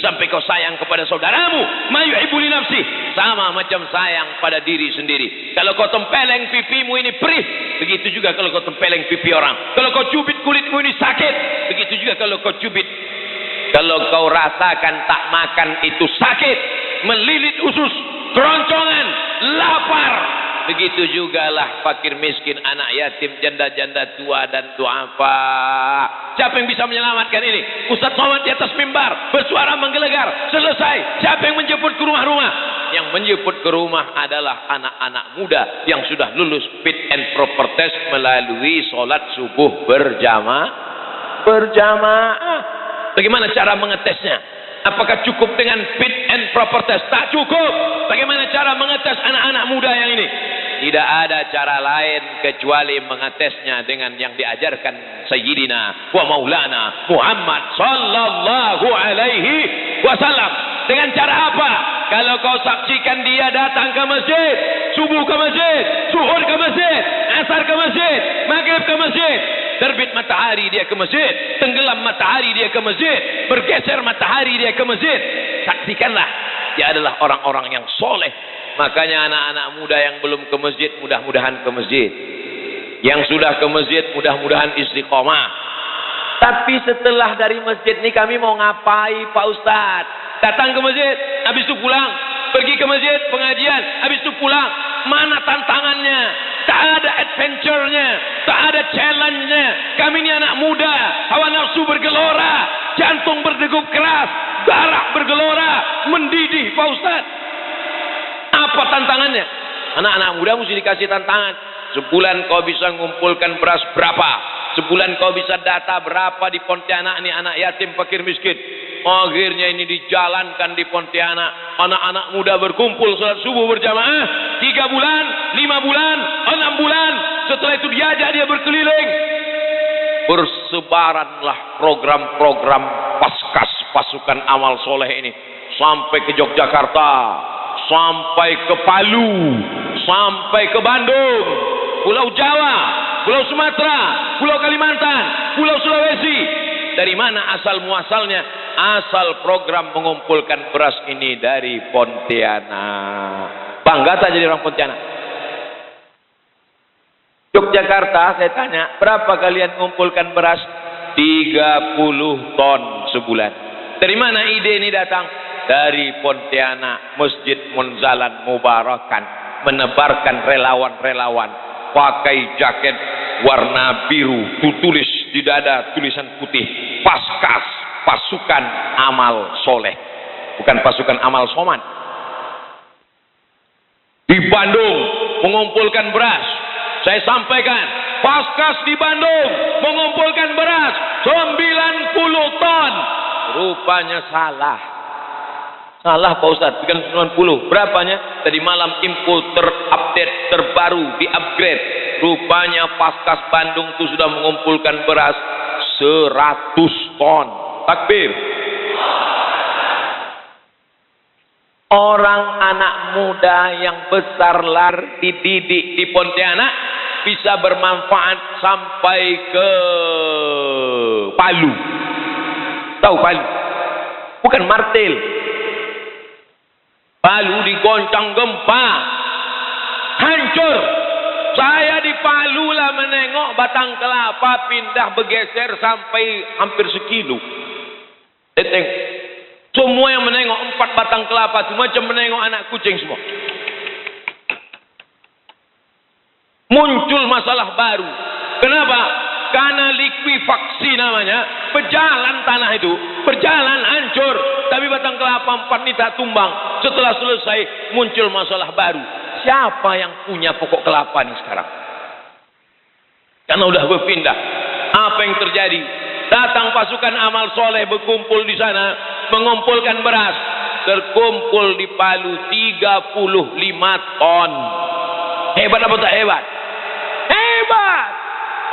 [SPEAKER 1] sampai kau sayang kepada saudaramu ma yuhibbu li nafsi, sama macam sayang pada diri sendiri. Kalau kau tempeleng pipimu ini perih, begitu juga kalau kau tempeleng pipi orang. Kalau kau cubit kulitmu ini sakit, begitu juga kalau kau cubit. Kalau kau rasakan tak makan itu sakit, melilit usus, keroncongan, lapar. Begitu jugalah fakir miskin, anak yatim, janda-janda tua dan duafa. Siapa yang bisa menyelamatkan ini? Ustaz Somad di atas mimbar bersuara menggelegar. Selesai. Siapa yang menjemput ke rumah-rumah? Yang menjemput ke rumah adalah anak-anak muda yang sudah lulus fit and proper test melalui sholat subuh berjamaah. Bagaimana cara mengetesnya? Apakah cukup dengan fit and proper test? Tak cukup. Bagaimana cara mengetes anak-anak muda yang ini? Tidak ada cara lain kecuali mengetesnya dengan yang diajarkan Sayyidina wa Maulana Muhammad sallallahu alaihi wasallam. Dengan cara apa? Kalau kau saksikan dia datang ke masjid, subuh ke masjid, zuhur ke masjid, asar ke masjid, maghrib ke masjid, terbit matahari dia ke masjid, tenggelam matahari dia ke masjid, bergeser matahari dia ke masjid, saksikanlah dia adalah orang-orang yang soleh. Makanya anak-anak muda yang belum ke masjid, mudah-mudahan ke masjid. Yang sudah ke masjid, mudah-mudahan istiqomah. Tapi setelah dari masjid ini kami mau ngapai Pak Ustadz? Datang ke masjid, habis itu pulang. Pergi ke masjid, pengajian, habis itu pulang. Mana tantangannya? Tak ada adventure-nya, tak ada challenge-nya. Kami ini anak muda, hawa nafsu bergelora, jantung berdegup keras, darah bergelora, mendidih Pak Ustadz. Apa tantangannya? Anak-anak muda mesti dikasih tantangan. Sebulan kau bisa mengumpulkan beras berapa? Sebulan kau bisa data berapa di Pontianak ini anak yatim fakir miskin. Akhirnya ini dijalankan di Pontianak. Anak-anak muda berkumpul salat subuh berjamaah. 3 bulan, 5 bulan, 6 bulan. Setelah itu diajak dia berkeliling. Bersebaranlah program-program Paskas pasukan amal soleh ini. Sampai ke Yogyakarta, sampai ke Palu, sampai ke Bandung, Pulau Jawa, Pulau Sumatera, Pulau Kalimantan, Pulau Sulawesi. Dari mana asal muasalnya? Asal program mengumpulkan beras ini dari Pontianak. Bangga tak jadi orang Pontianak? Yogyakarta saya tanya, berapa kalian mengumpulkan beras? 30 ton sebulan. Dari mana ide ini datang? Dari Pontianak, Masjid Munzalan Mubarakan, menebarkan relawan-relawan pakai jaket warna biru, tulis di dada tulisan putih, Paskas, pasukan amal soleh, bukan pasukan amal soman. Di Bandung mengumpulkan beras, saya sampaikan, Paskas di Bandung mengumpulkan beras 90 ton. Rupanya salah. Salah Pak Ustadz, bukan 90. Berapanya? Tadi malam info terupdate, terbaru, di-upgrade. Rupanya Paskas Bandung itu sudah mengumpulkan beras 100 ton. Takbir. Orang anak muda yang besar dididik di Pontianak bisa bermanfaat sampai ke Palu. Tahu Palu? Bukan Martil. Palu digoncang gempa, hancur. Saya di Palu lah menengok batang kelapa pindah bergeser sampai hampir sekilo. Semua yang menengok 4 batang kelapa itu macam menengok anak kucing semua. Muncul masalah baru. Kenapa? Karena likuifaksi namanya. Berjalan tanah itu, berjalan hancur. Tapi batang kelapa 4 ini tak tumbang. Setelah selesai muncul masalah baru. Siapa yang punya pokok kelapa nih sekarang? Karena udah berpindah. Apa yang terjadi? Datang pasukan amal soleh berkumpul di sana, mengumpulkan beras. Terkumpul di Palu 35 ton. Hebat apa tak hebat? Hebat.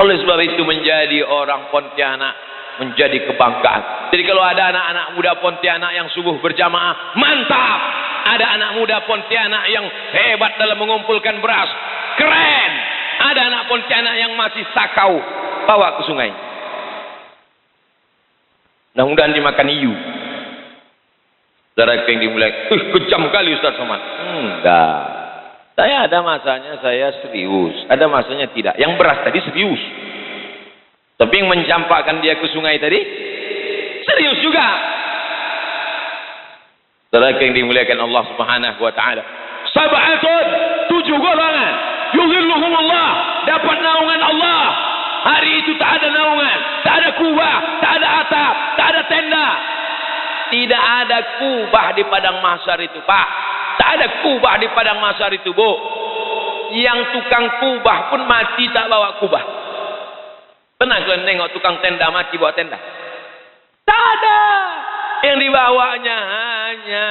[SPEAKER 1] Oleh sebab itu menjadi orang Pontianak menjadi kebanggaan. Jadi kalau ada anak-anak muda Pontianak yang subuh berjamaah, mantap. Ada anak muda Pontianak yang hebat dalam mengumpulkan beras, keren. Ada anak Pontianak yang masih sakau, bawa ke sungai. Mudah-mudahan dimakan hiu. Saudara yang dimulai, kejam kali Ustaz Somad. Enggak. Saya ada masanya saya serius, ada masanya tidak. Yang beras tadi serius. Tapi yang mencampakkan dia ke sungai tadi serius juga. Saudara yang dimuliakan Allah Subhanahu wa taala. Sab'atun, 7 golongan. Yuzilluhumullah, dapat naungan Allah. Hari itu tak ada naungan, tak ada kubah, tak ada atap, tak ada tenda. Tidak ada kubah di padang mahsyar itu, Pak. Tak ada kubah di padang mahsyar itu, Bu. Yang tukang kubah pun mati tak bawa kubah. Pernah kalian tengok tukang tenda mati bawa tenda? Tak ada. Yang dibawanya hanya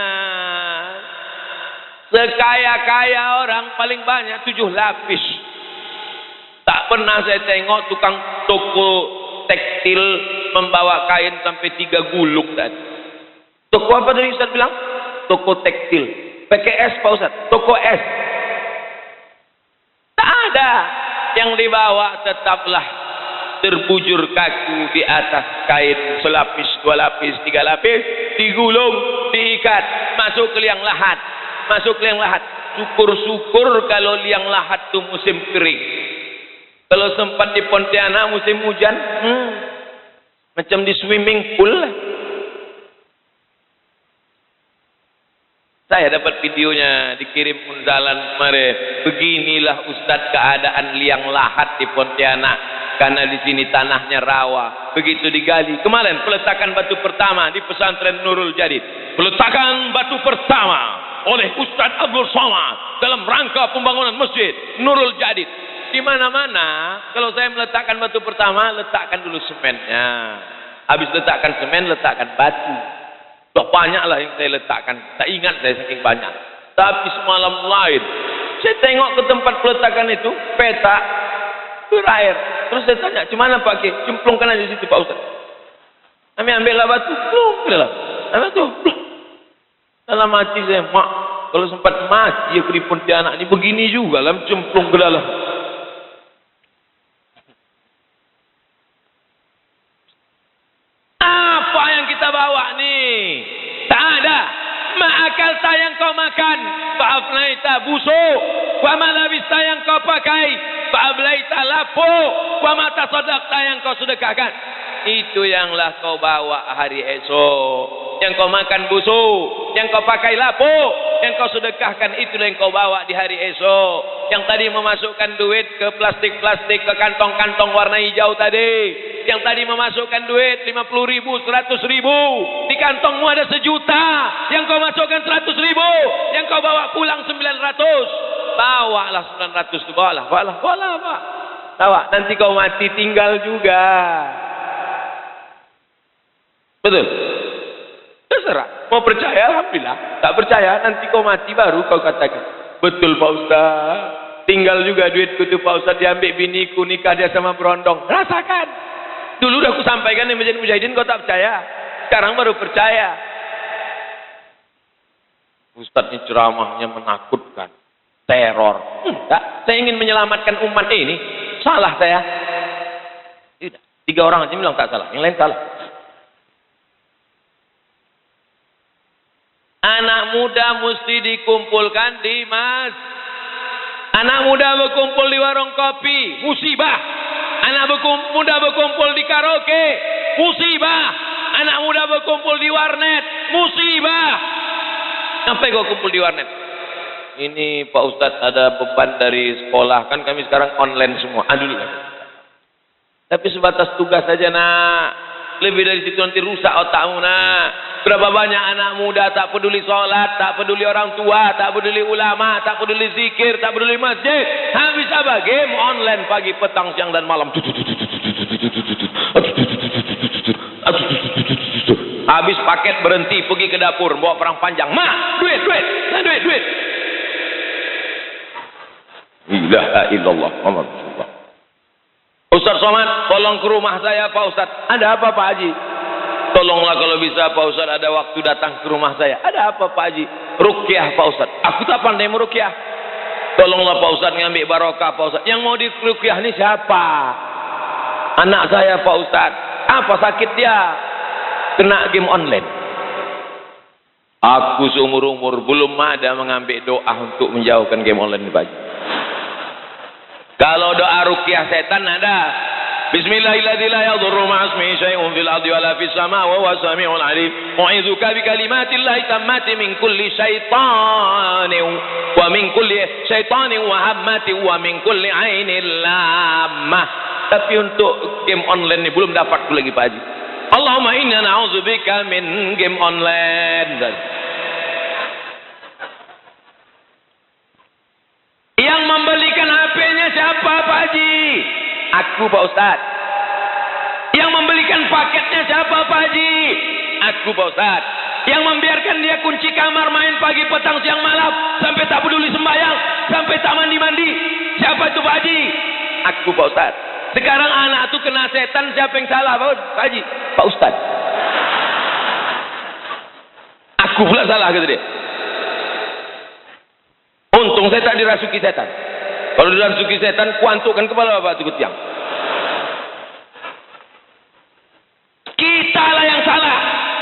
[SPEAKER 1] sekaya-kaya orang paling banyak 7 lapis. Tak pernah saya tengok tukang toko tekstil membawa kain sampai 3 gulung tadi. Toko apa tadi Ustaz bilang? Toko tekstil. PKS Pak Ustaz. Toko S. Tak ada. Yang dibawa tetaplah terbujur kaku di atas kain selapis, 2 lapis, 3 lapis, digulung, diikat, masuk ke liang lahat. Masuk ke liang lahat. Syukur-syukur kalau liang lahat itu musim kering. Kalau sempat di Pontianak musim hujan, macam di swimming pool lah. Saya dapat videonya dikirim Unzalan kemarin. Beginilah Ustadz keadaan liang lahat di Pontianak. Karena di sini tanahnya rawa. Begitu digali. Kemarin peletakan batu pertama di pesantren Nurul Jadid. Peletakan batu pertama oleh Ustadz Abdul Somad dalam rangka pembangunan masjid Nurul Jadid. Di mana-mana kalau saya meletakkan batu pertama, letakkan dulu semennya. Habis letakkan semen, letakkan batu. Sudah banyaklah yang saya letakkan. Tak ingat saya saking banyak. Tapi semalam lain, saya tengok ke tempat peletakan itu, peta, berair. Terus saya tanya, "Cemana Pak Ki? Cemplungkan aja di situ Pak Ustaz." Kami ambillah batu, plung, ambil tu, plung. Dalam hati saya, mak, kalau sempat mati aku di Pontianak ini begini juga lah, cemplung ke dalam. Apa yang kita bawa nih? Tak ada. Ma'akal yang kau makan, fa'afnaita busuk. Wa malabista yang kau pakai, fa'ablaita lapuk. Wa mata sadaqta yang kau sedekahkan. Itu yanglah kau bawa hari esok. Yang kau makan busuk, yang kau pakai lapuk, yang kau sedekahkan, itulah yang kau bawa di hari esok. Yang tadi memasukkan duit ke plastik-plastik, ke kantong-kantong warna hijau tadi. Yang tadi memasukkan duit 50.000, 100.000. Di kantongmu ada 1 juta. Yang kau masukkan 100.000. Yang kau bawa pulang 900. Bawalah 900 itu, bawalah Pak. Bawa, nanti kau mati tinggal juga. Betul? Terserah. Mau percaya, alhamdulillah. Tak percaya, nanti kau mati baru kau katakan, betul Pak Ustaz. Tinggal juga duitku itu Pak Ustaz, diambil biniku, nikah dia sama berondong. Rasakan. Dulu udah aku sampaikan di Masjid Mujahidin, kau tak percaya. Sekarang baru percaya. Ustaz ini ceramahnya menakutkan. Teror. Enggak, saya ingin menyelamatkan umat ini. Salah saya. Tidak. 3 orang aja bilang tak salah, yang lain salah. Anak muda mesti dikumpulkan di mas. Anak muda berkumpul di warung kopi, musibah. Anak muda berkumpul di karaoke, musibah. Anak muda berkumpul di warnet, musibah. Sampai kau kumpul di warnet. Ini Pak Ustadz ada beban dari sekolah, kan kami sekarang online semua. Aduh. Tapi sebatas tugas saja nak. Lebih dari situ nanti rusak otakmu nak. Berapa banyak anak muda tak peduli sholat, tak peduli orang tua, tak peduli ulama, tak peduli zikir, tak peduli masjid. Habis apa? Game online pagi, petang, siang dan malam. Habis paket berhenti, pergi ke dapur, bawa perang panjang. Duit. La ilaha illallah Muhammad Rasulullah. Ustaz Somad, tolong ke rumah saya Pak Ustaz. Ada apa Pak Haji? Tolonglah kalau bisa Pak Ustaz, ada waktu datang ke rumah saya. Ada apa Pak Haji? Ruqyah Pak Ustaz. Aku tak pandai meruqyah. Tolonglah Pak Ustaz ngambil barokah Pak Ustaz. Yang mau diruqyah ini siapa? Anak saya Pak Ustaz. Apa sakit dia? Kena game online. Aku seumur-umur belum ada mengambil doa untuk menjauhkan game online ini Pak Haji. Kalau doa ruqyah setan ada. Bismillahirrahmanirrahim. La yadurru ma'asmihi syai'un fil ardi wala fis sama' wa huwa samiul alim. U'idzuka bi kalimatillahi tammati min kulli syaitanin wa min kulli syaitanin wa hammatin wa min kulli 'ainin lammah. Tapi untuk game online ini belum dapat lagi Pak Haji. Allahumma inna na'udzubika min game online. Yang membelikan HP-nya siapa Pak Haji? Aku Pak Ustaz. Yang membelikan paketnya siapa Pak Haji? Aku Pak Ustaz. Yang membiarkan dia kunci kamar main pagi petang siang malam sampai tak peduli sembahyang, sampai tak mandi-mandi, siapa itu Pak Haji? Aku Pak Ustaz. Sekarang anak itu kena setan, siapa yang salah Pak Haji? Pak Ustaz. Aku pula salah kata dia. Untung saya tak dirasuki setan. Kalau dirasuki setan, kuantukkan kepala bapak itu ke tiang. Kitalah yang salah.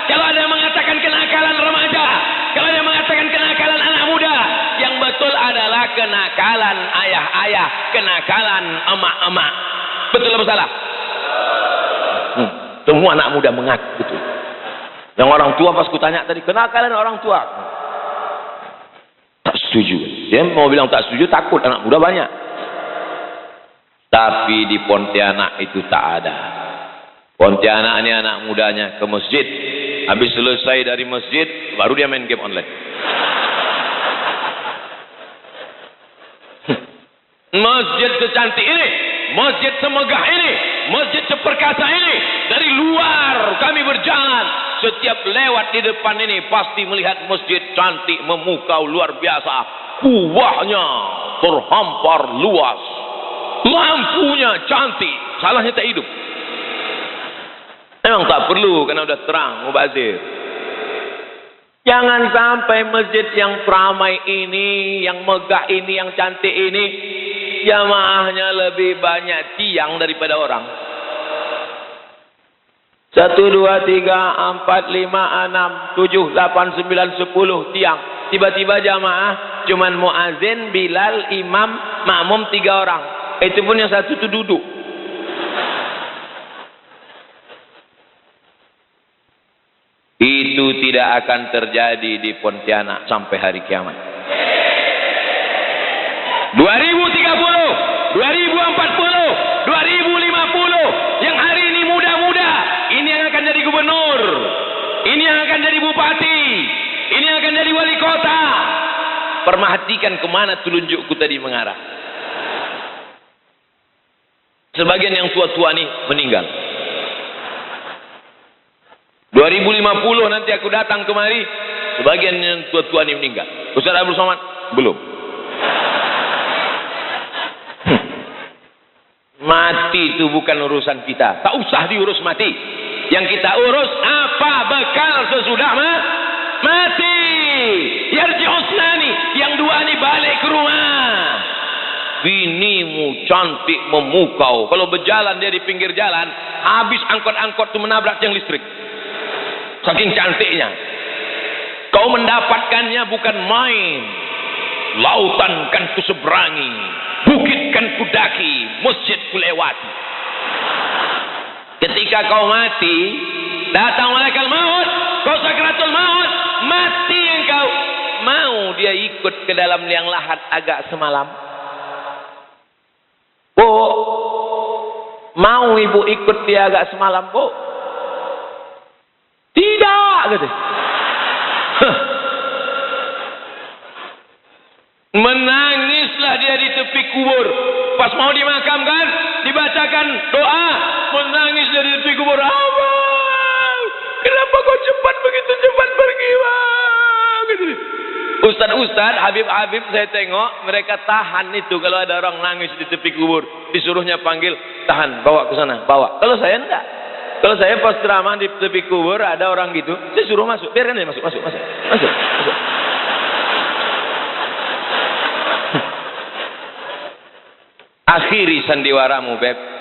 [SPEAKER 1] Kalau ada yang mengatakan kenakalan remaja, kalau ada yang mengatakan kenakalan anak muda, yang betul adalah kenakalan ayah-ayah, kenakalan emak-emak. Betul atau salah? Semua anak muda mengaku betul. Yang orang tua pas kutanya tadi, kenakalan orang tua. Tak setuju. Dia mau bilang tak setuju, takut anak muda banyak. Tapi di Pontianak itu tak ada. Pontianak ini anak mudanya ke masjid. Habis selesai dari masjid, baru dia main game online. Masjid secantik ini, masjid semegah ini, masjid seperkasa ini, dari luar kami berjalan, setiap lewat di depan ini pasti melihat masjid cantik, memukau luar biasa, kuahnya terhampar luas, lampunya cantik, salahnya tak hidup. Memang tak perlu karena udah terang mubazir. Jangan sampai masjid yang ramai ini, yang megah ini, yang cantik ini, jamaahnya lebih banyak tiang daripada orang. 1, 2, 3, 4, 5, 6, 7, 8, 9, 10 tiang. Tiba-tiba jamaah cuman muazin, Bilal, imam, makmum 3 orang. Itu pun yang satu itu duduk. Itu tidak akan terjadi di Pontianak sampai hari kiamat. 2030, 2040, 2050, yang hari ini muda-muda, ini yang akan jadi gubernur, ini yang akan jadi bupati, ini yang akan jadi wali kota. Perhatikan kemana telunjukku tadi mengarah. Sebagian yang tua-tua ini meninggal. 2050 nanti aku datang kemari, sebagian yang tua-tua ini meninggal. Ustaz Abdul Somad belum. Mati itu bukan urusan kita. Tak usah diurus mati. Yang kita urus apa bekal sesudah mati. Yarji'usnani, yang 2 ini balik ke rumah. Binimu cantik memukau. Kalau berjalan dia di pinggir jalan, habis angkot-angkot itu menabrak tiang listrik. Saking cantiknya. Kau mendapatkannya bukan main. Lautan kan ku seberangi, bukit kan ku daki, masjid ku lewati. Ketika kau mati, datang malaikat maut, kau sakratul maut, mati engkau. Mau dia ikut ke dalam liang lahat agak semalam? Bu, mau ibu ikut dia agak semalam, Bu? Tidak, gitu. Menangislah dia di tepi kubur. Pas mau dimakamkan, dibacakan doa, menangis dia di tepi kubur. Abang, kenapa kau cepat begitu cepat pergi, Bang? Gitu. Ustad-ustad, Habib-habib saya tengok mereka tahan itu kalau ada orang nangis di tepi kubur, disuruhnya panggil, tahan, bawa ke sana, bawa. Kalau saya enggak. Kalau saya pas ceramah di tepi kubur ada orang gitu, saya suruh masuk, biarkan dia masuk. Akhiri sandiwaramu, Beb.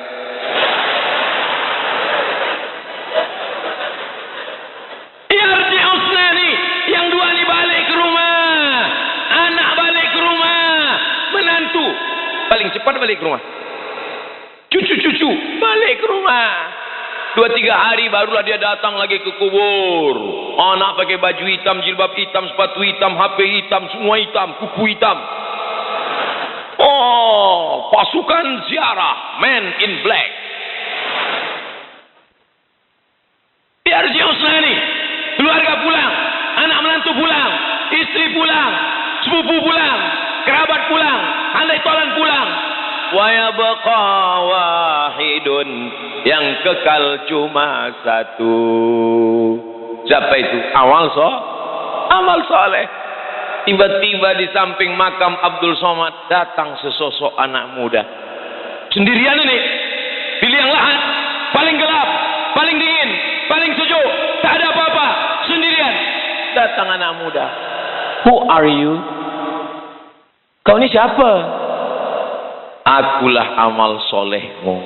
[SPEAKER 1] Paling cepat balik ke rumah. Cucu-cucu balik ke rumah. 2-3 hari barulah dia datang lagi ke kubur. Anak pakai baju hitam, jilbab hitam, sepatu hitam, HP hitam, semua hitam, kuku hitam. Oh, pasukan ziarah, men in black. Biar Usna nih, keluarga pulang, anak menantu pulang, istri pulang, sepupu pulang, kerabat pulang, handai tolan pulang. Wa yabqa wahidun, yang kekal cuma satu. Siapa itu? Amal soleh. Tiba-tiba di samping makam Abdul Somad datang sesosok anak muda. Sendirian ini, di liang lahat, paling gelap, paling dingin, paling sejuk, tak ada apa-apa, sendirian. Datang anak muda. Who are you? Kau ini siapa? Akulah amal solehmu.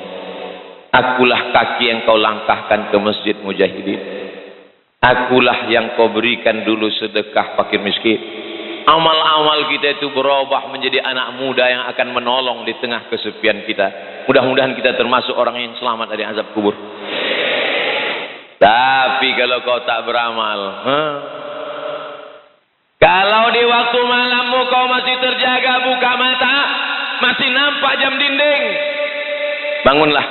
[SPEAKER 1] Akulah kaki yang kau langkahkan ke masjid mujahidin. Akulah yang kau berikan dulu sedekah fakir miskin. Amal-amal kita itu berubah menjadi anak muda yang akan menolong di tengah kesepian kita. Mudah-mudahan kita termasuk orang yang selamat dari azab kubur. Tapi kalau kau tak beramal, kalau di waktu malammu kau masih terjaga buka mata, masih nampak jam dinding, bangunlah,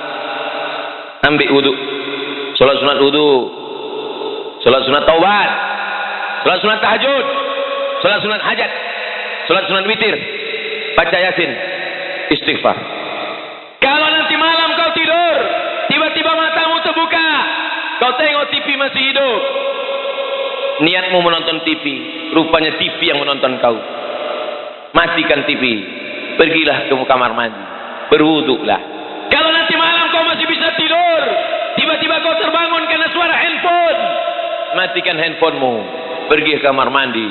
[SPEAKER 1] ambil wudu, sholat sunat wudu, sholat sunat taubat, sholat sunat tahajud, sholat sunat hajat, sholat sunat witir, baca yasin, istighfar. Kalau nanti malam kau tidur, tiba-tiba matamu terbuka, kau tengok TV masih hidup, niatmu menonton TV, rupanya TV yang menonton kau. Matikan TV, pergilah ke kamar mandi, berwuduklah. Kalau nanti malam kau masih bisa tidur, tiba-tiba kau terbangun karena suara handphone, matikan handphonemu, pergi ke kamar mandi,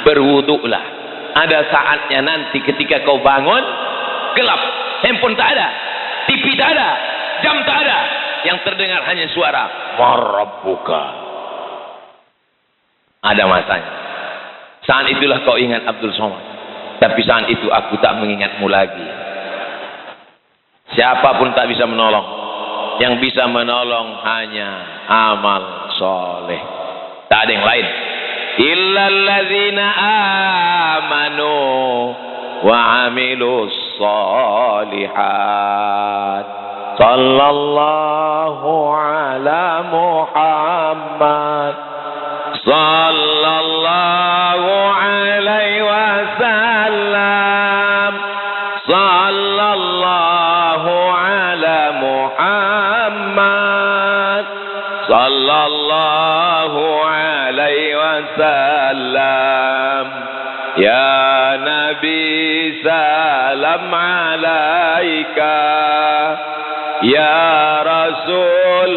[SPEAKER 1] berwuduklah. Ada saatnya nanti ketika kau bangun, gelap, handphone tak ada, TV tak ada, jam tak ada, yang terdengar hanya suara Marabbuka. Ada masanya. Saat itulah kau ingat Abdul Somad. Tapi saat itu aku tak mengingatmu lagi. Siapapun tak bisa menolong. Yang bisa menolong hanya amal soleh. Tak ada yang lain. Illalladzina amanu wa amilus solihat. Sallallahu ala Muhammad. Sallallahu alaihi wasallam. Sallallahu ala Muhammad. Sallallahu alaihi wasallam. Ya Nabi salam alaika. Ya Rasul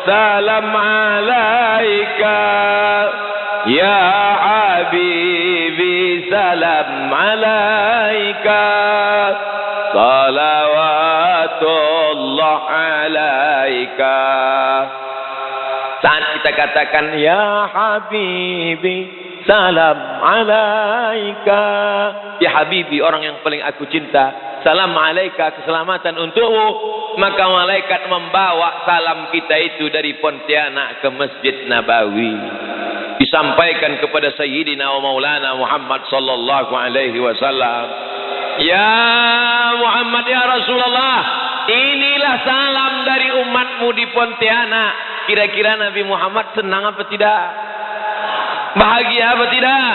[SPEAKER 1] salam alaika. Ya Habibi salam alaika. Salawatullah alaika. Saat kita katakan ya Habibi salam alaika, ya Habibi, orang yang paling aku cinta, salam alaika, keselamatan untukmu, maka malaikat membawa salam kita itu dari Pontianak ke Masjid Nabawi, disampaikan kepada Sayyidina wa Maulana Muhammad sallallahu alaihi wasallam. Ya Muhammad, ya Rasulullah, inilah salam dari umatmu di Pontianak. Kira-kira Nabi Muhammad senang apa tidak? Bahagia apa tidak?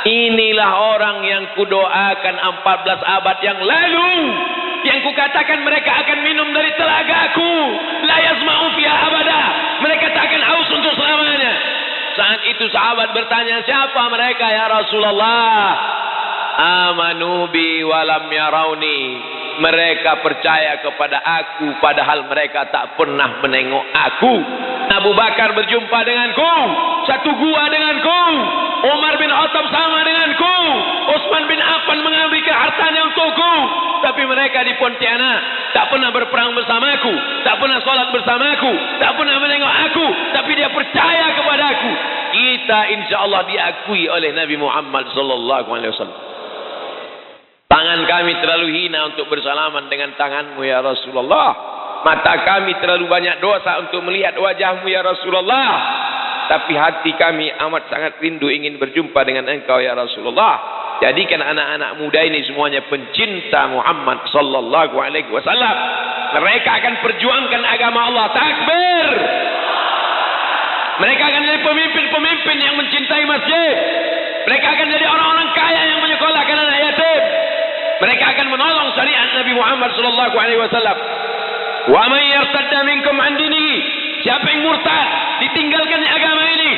[SPEAKER 1] Inilah orang yang kudoakan 14 abad yang lalu, yang kukatakan mereka akan minum dari telagaku, la yazma'u fiha abada, mereka tak akan haus untuk selamanya. Saat itu sahabat bertanya, siapa mereka ya Rasulullah? Amanu bi walam yarauni. Mereka percaya kepada aku padahal mereka tak pernah menengok aku. Abu Bakar berjumpa denganku, satu gua denganku. Umar bin Khattab sama denganku. Utsman bin Affan mengambil hartanya untukku. Tapi mereka di Pontianak tak pernah berperang bersamaku, tak pernah sholat bersamaku, tak pernah menengok aku. Tapi dia percaya kepada aku. Kita insya Allah diakui oleh Nabi Muhammad sallallahu alaihi wasallam. Tangan kami terlalu hina untuk bersalaman dengan tanganmu ya Rasulullah. Mata kami terlalu banyak dosa untuk melihat wajahmu ya Rasulullah. Tapi hati kami amat sangat rindu ingin berjumpa dengan engkau ya Rasulullah. Jadikan anak-anak muda ini semuanya pencinta Muhammad sallallahu alaihi wasallam. Mereka akan perjuangkan agama Allah. Takbir. Mereka akan jadi pemimpin-pemimpin yang mencintai masjid. Mereka akan jadi orang-orang kaya yang menyekolahkan anak yatim. Mereka akan menolong syariat Nabi Muhammad sallallahu alaihi wasallam. Wa man yartadda minkum an dinihi, siapa yang murtad, ditinggalkan agama ini,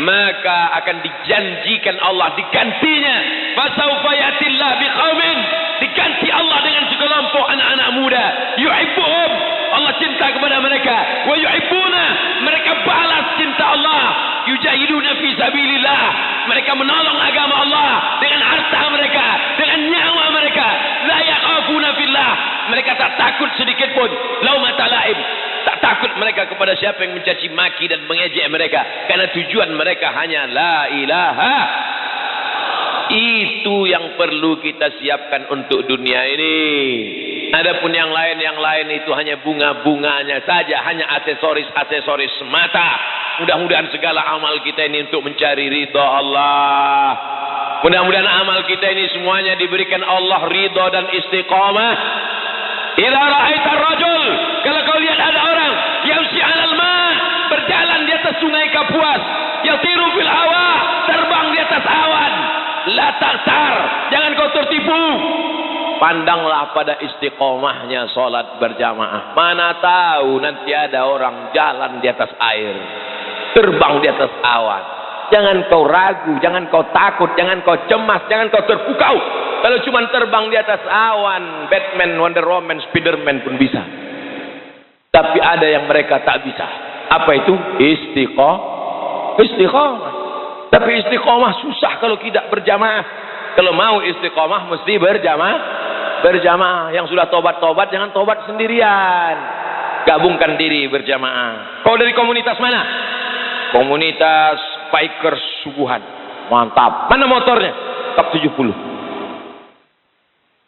[SPEAKER 1] maka akan dijanjikan Allah digantinya. Fasawfa yatillah biqaumin, diganti Allah dengan sekelompok anak-anak muda. Yuhibbuhum, Allah cinta kepada mereka. Wa yuhibbuna, mereka balas cinta Allah. Yujahiduna fi sabilillah, mereka menolong agama Allah dengan harta mereka, dengan nyawa mereka. La yakhafuna fillah, mereka tak takut sedikit pun. Laumata laim, tak takut mereka kepada siapa yang mencaci maki dan mengejek mereka, karena tujuan mereka hanya la ilaha. Itu yang perlu kita siapkan untuk dunia ini. Adapun yang lain itu hanya bunga-bunganya saja, hanya aksesoris semata. Mudah-mudahan segala amal kita ini untuk mencari ridha Allah. Mudah-mudahan amal kita ini semuanya diberikan Allah ridha dan istiqamah. Ila ra'aita rajul, kalau kau lihat ada orang yamshi 'alal ma', berjalan di atas sungai Kapuas, yatiru fil hawa, terbang di atas awan, la ta'tar, jangan kau tertipu. Pandanglah pada istiqomahnya salat berjamaah. Mana tahu nanti ada orang jalan di atas air, terbang di atas awan. Jangan kau ragu, jangan kau takut, jangan kau cemas, jangan kau terpukau. Kalau cuma terbang di atas awan, Batman, Wonder Woman, Spiderman pun bisa. Tapi ada yang mereka tak bisa. Apa itu? Istiqomah. Tapi istiqomah susah kalau tidak berjamaah. Kalau mau istiqomah mesti berjamaah. Yang sudah tobat-tobat jangan tobat sendirian. Gabungkan diri berjamaah. Kau dari komunitas mana? Komunitas bikers subuhan. Mantap. Mana motornya? Kap 70.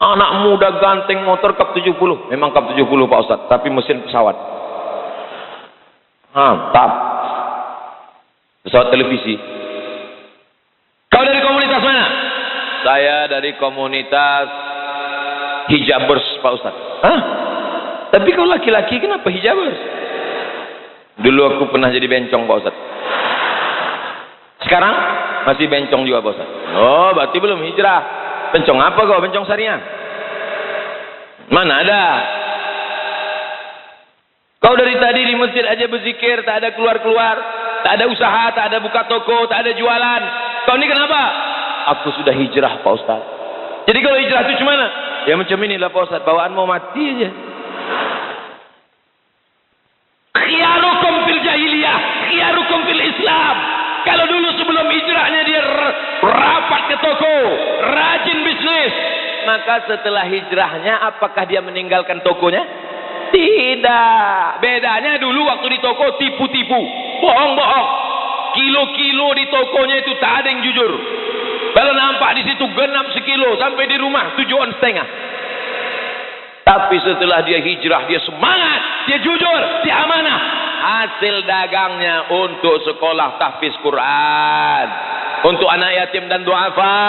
[SPEAKER 1] Anak muda ganteng motor Kap 70. Memang Kap 70 Pak Ustadz, tapi mesin pesawat. Mantap. Pesawat televisi. Kau dari komunitas mana? Saya dari komunitas hijabers Pak Ustadz. Hah? Tapi kau laki-laki kenapa hijabers? Dulu aku pernah jadi bencong Pak Ustadz. Sekarang masih bencong juga Pak Ustadz. Oh, berarti belum hijrah. Bencong apa kau? Bencong syariah? Mana ada? Kau dari tadi di masjid aja berzikir, tak ada keluar-keluar, tak ada usaha, tak ada buka toko, tak ada jualan. Kau ini kenapa? Aku sudah hijrah Pak Ustadz. Jadi kalau hijrah itu cuma ya macam inilah Pak Ustadz, bawaan mau mati aja. Khiyarukum fil jahiliyah, khiyarukum fil Islam. Kalau dulu sebelum hijrahnya dia rapat ke toko, rajin bisnis, maka setelah hijrahnya apakah dia meninggalkan tokonya? Tidak. Bedanya dulu waktu di toko tipu-tipu, bohong-bohong. Kilo-kilo di tokonya itu tak ada yang jujur. Kalau nampak di situ genap sekilo, sampai di rumah 7 on setengah. Tapi setelah dia hijrah, dia semangat, dia jujur, dia amanah. Hasil dagangnya untuk sekolah tahfiz Quran, untuk anak yatim dan duafa.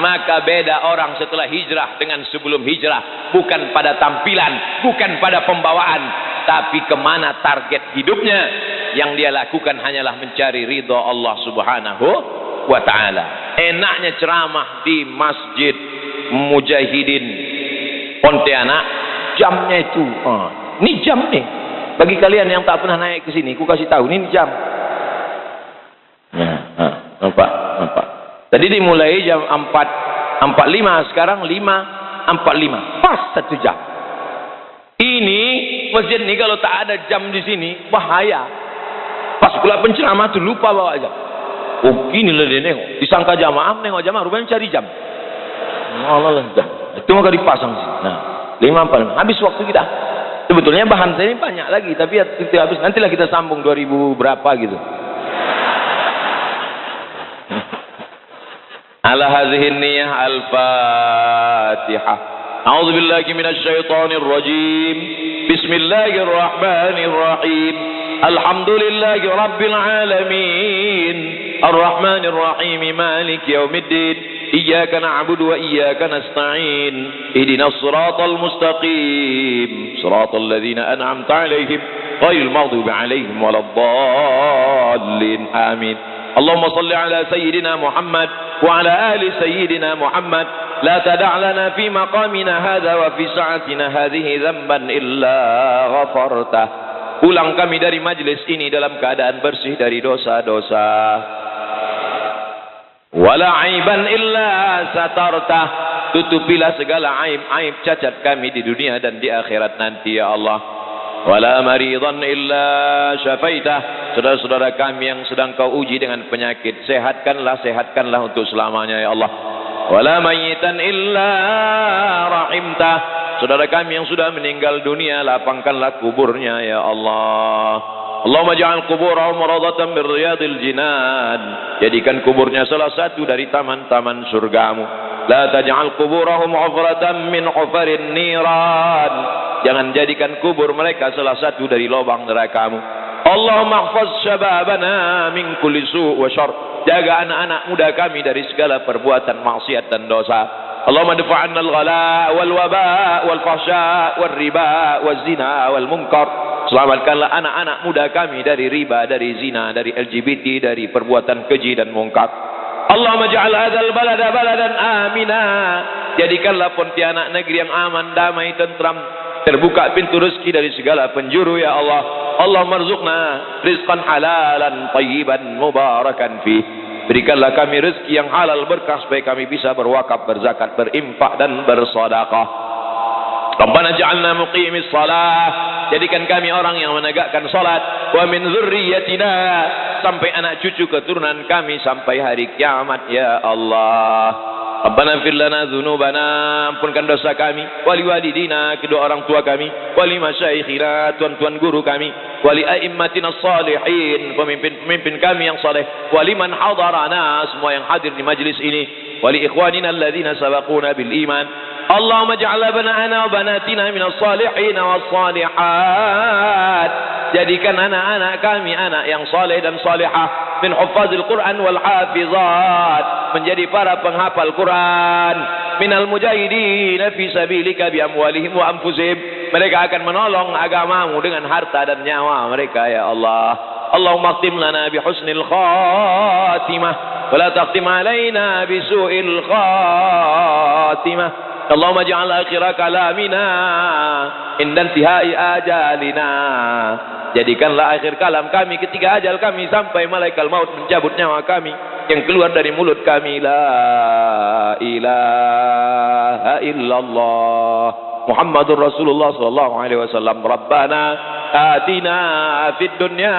[SPEAKER 1] Maka beda orang setelah hijrah dengan sebelum hijrah. Bukan pada tampilan, bukan pada pembawaan, tapi kemana target hidupnya. Yang dia lakukan hanyalah mencari ridha Allah subhanahu wa ta'ala. Enaknya ceramah di Masjid Mujahidin Pontianak, jamnya itu ini jam nih. Bagi kalian yang tak pernah naik ke sini, ku kasih tahu, ini jam. Ya, nampak. Tadi dimulai jam 4.45, sekarang 5.45. Pas 1 jam. Ini masjid ini kalau tak ada jam di sini bahaya. Pas pula penceramah tuh lupa bawa jam. Oh gini lah dia nengok. Disangka jamaah, nengok jamaah, rupanya cari jam. Allah jam. Itu maka dipasang sih. Nah, 5.45. Habis waktu kita. Sebetulnya bahan saya ini banyak lagi, tapi itu habis. Nantilah kita sambung 2000 berapa gitu. Ala hadhihi niyyah al-Fatihah. A'udzu billahi minasy syaithanir rajim. Bismillahirrahmanirrahim. Alhamdulillahi rabbil alamin. Arrahmanir rahim. Maliki yaumiddin. إياك نعبد وإياك نستعين اهدنا الصراط المستقيم صراط الذين أنعمت عليهم غير المغضوب عليهم ولا الضالين آمين اللهم صل على سيدنا محمد وعلى آل سيدنا محمد لا تدع لنا في مقامنا هذا وفي ساعتنا هذه ذنبا إلا غفرته. Pulang kami dari majlis ini dalam keadaan bersih dari dosa-dosa. Wala aiban illa satartah. Tutupilah segala aib cacat kami di dunia dan di akhirat nanti ya Allah. Wala maridan illa syafaitah. Saudara-saudara kami yang sedang kau uji dengan penyakit, sehatkanlah untuk selamanya ya Allah. Wala mayyitan illa rahimtah. Saudara kami yang sudah meninggal dunia, lapangkanlah kuburnya ya Allah. Allahumma ja'al kuburahum rawdatan min riyadil jinan. Jadikan kuburnya salah satu dari taman-taman surgamu. La taj'al kuburahum hufratan min hufarin niran. Jangan jadikan kubur mereka salah satu dari lubang nerakamu. Allahumma ihfaz syababana min kulli su' wa syarr. Jaga anak-anak muda kami dari segala perbuatan maksiat dan dosa. Allahumma dafa'anna al-ghala wal waba wal fahsya wal riba wal zina wal munkar. Selamatkanlah anak-anak muda kami dari riba, dari zina, dari LGBT, dari perbuatan keji dan mungkar. Allahumma ja'al hadzal balada baladan amina. Jadikanlah Pontianak negeri yang aman, damai, tentram, terbuka pintu rezeki dari segala penjuru ya Allah. Allahumma rzuqna rizqan halalan tayyiban mubarakan fi. Berikanlah kami rezeki yang halal berkah supaya kami bisa berwakaf, berzakat, berimpak dan bersedekah. Rabbana ja'alna muqimis shalah. Jadikan kami orang yang menegakkan salat. Wa min dzurriyyatina. Sampai anak cucu keturunan kami sampai hari kiamat ya Allah. Rabbana fir lana dzunubana. Ampunkan dosa kami. Wali walidina, kedua orang tua kami. Wali masyayikhina, tuan-tuan guru kami. Wali a'immatina salihin, pemimpin kami yang saleh. Wali man hadarana, semua yang hadir di majlis ini. Wali ikhwanina alladzina sabaquna bil iman. Allahumma ja'al abna'ana wa banatina minas salihin was salihat. Jadikan anak-anak kami anak yang saleh dan salihah, min huffazil Quran wal hafizat, menjadi para penghafal Quran, minal mujahidin fi sabilika bi amwalihim wa anfusihim. Mereka akan menolong agamamu dengan harta dan nyawa mereka ya Allah. Allahumma khtim lana bi husnil khatimah wa la takhtim alaina bi su'il khatimah. Allahumma ja'al akhira kalamina inda intihai ajalina. Jadikanlah akhir kalam kami ketika ajal kami sampai malaikat maut mencabut nyawa kami, yang keluar dari mulut kami la ilaha illallah Muhammadur Rasulullah sallallahu alaihi wasallam. Rabbana atina fid dunya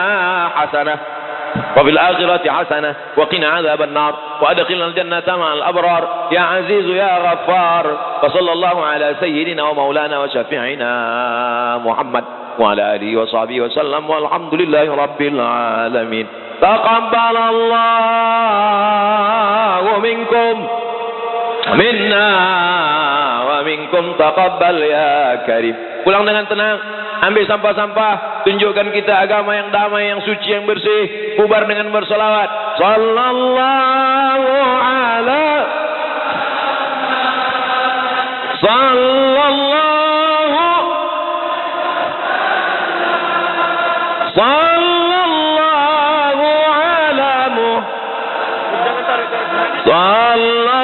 [SPEAKER 1] hasanah wa fil akhirati hasanah wa qina adzaban nar wa adkhilna al jannata ma'al abrar ya aziz ya ghaffar. Wa sallallahu ala sayyidina wa maulana wa syafi'ina Muhammad wa ala alihi wa sahbihi wa sallam walhamdulillahi rabbil alamin. Taqabbalallahu minkum minna wa minkum taqabbal ya karim. Pulang dengan tenang, ambil sampah-sampah, tunjukkan kita agama yang damai, yang suci, yang bersih. Bubar dengan bersolawat. Sallallahu ala sallallahu ala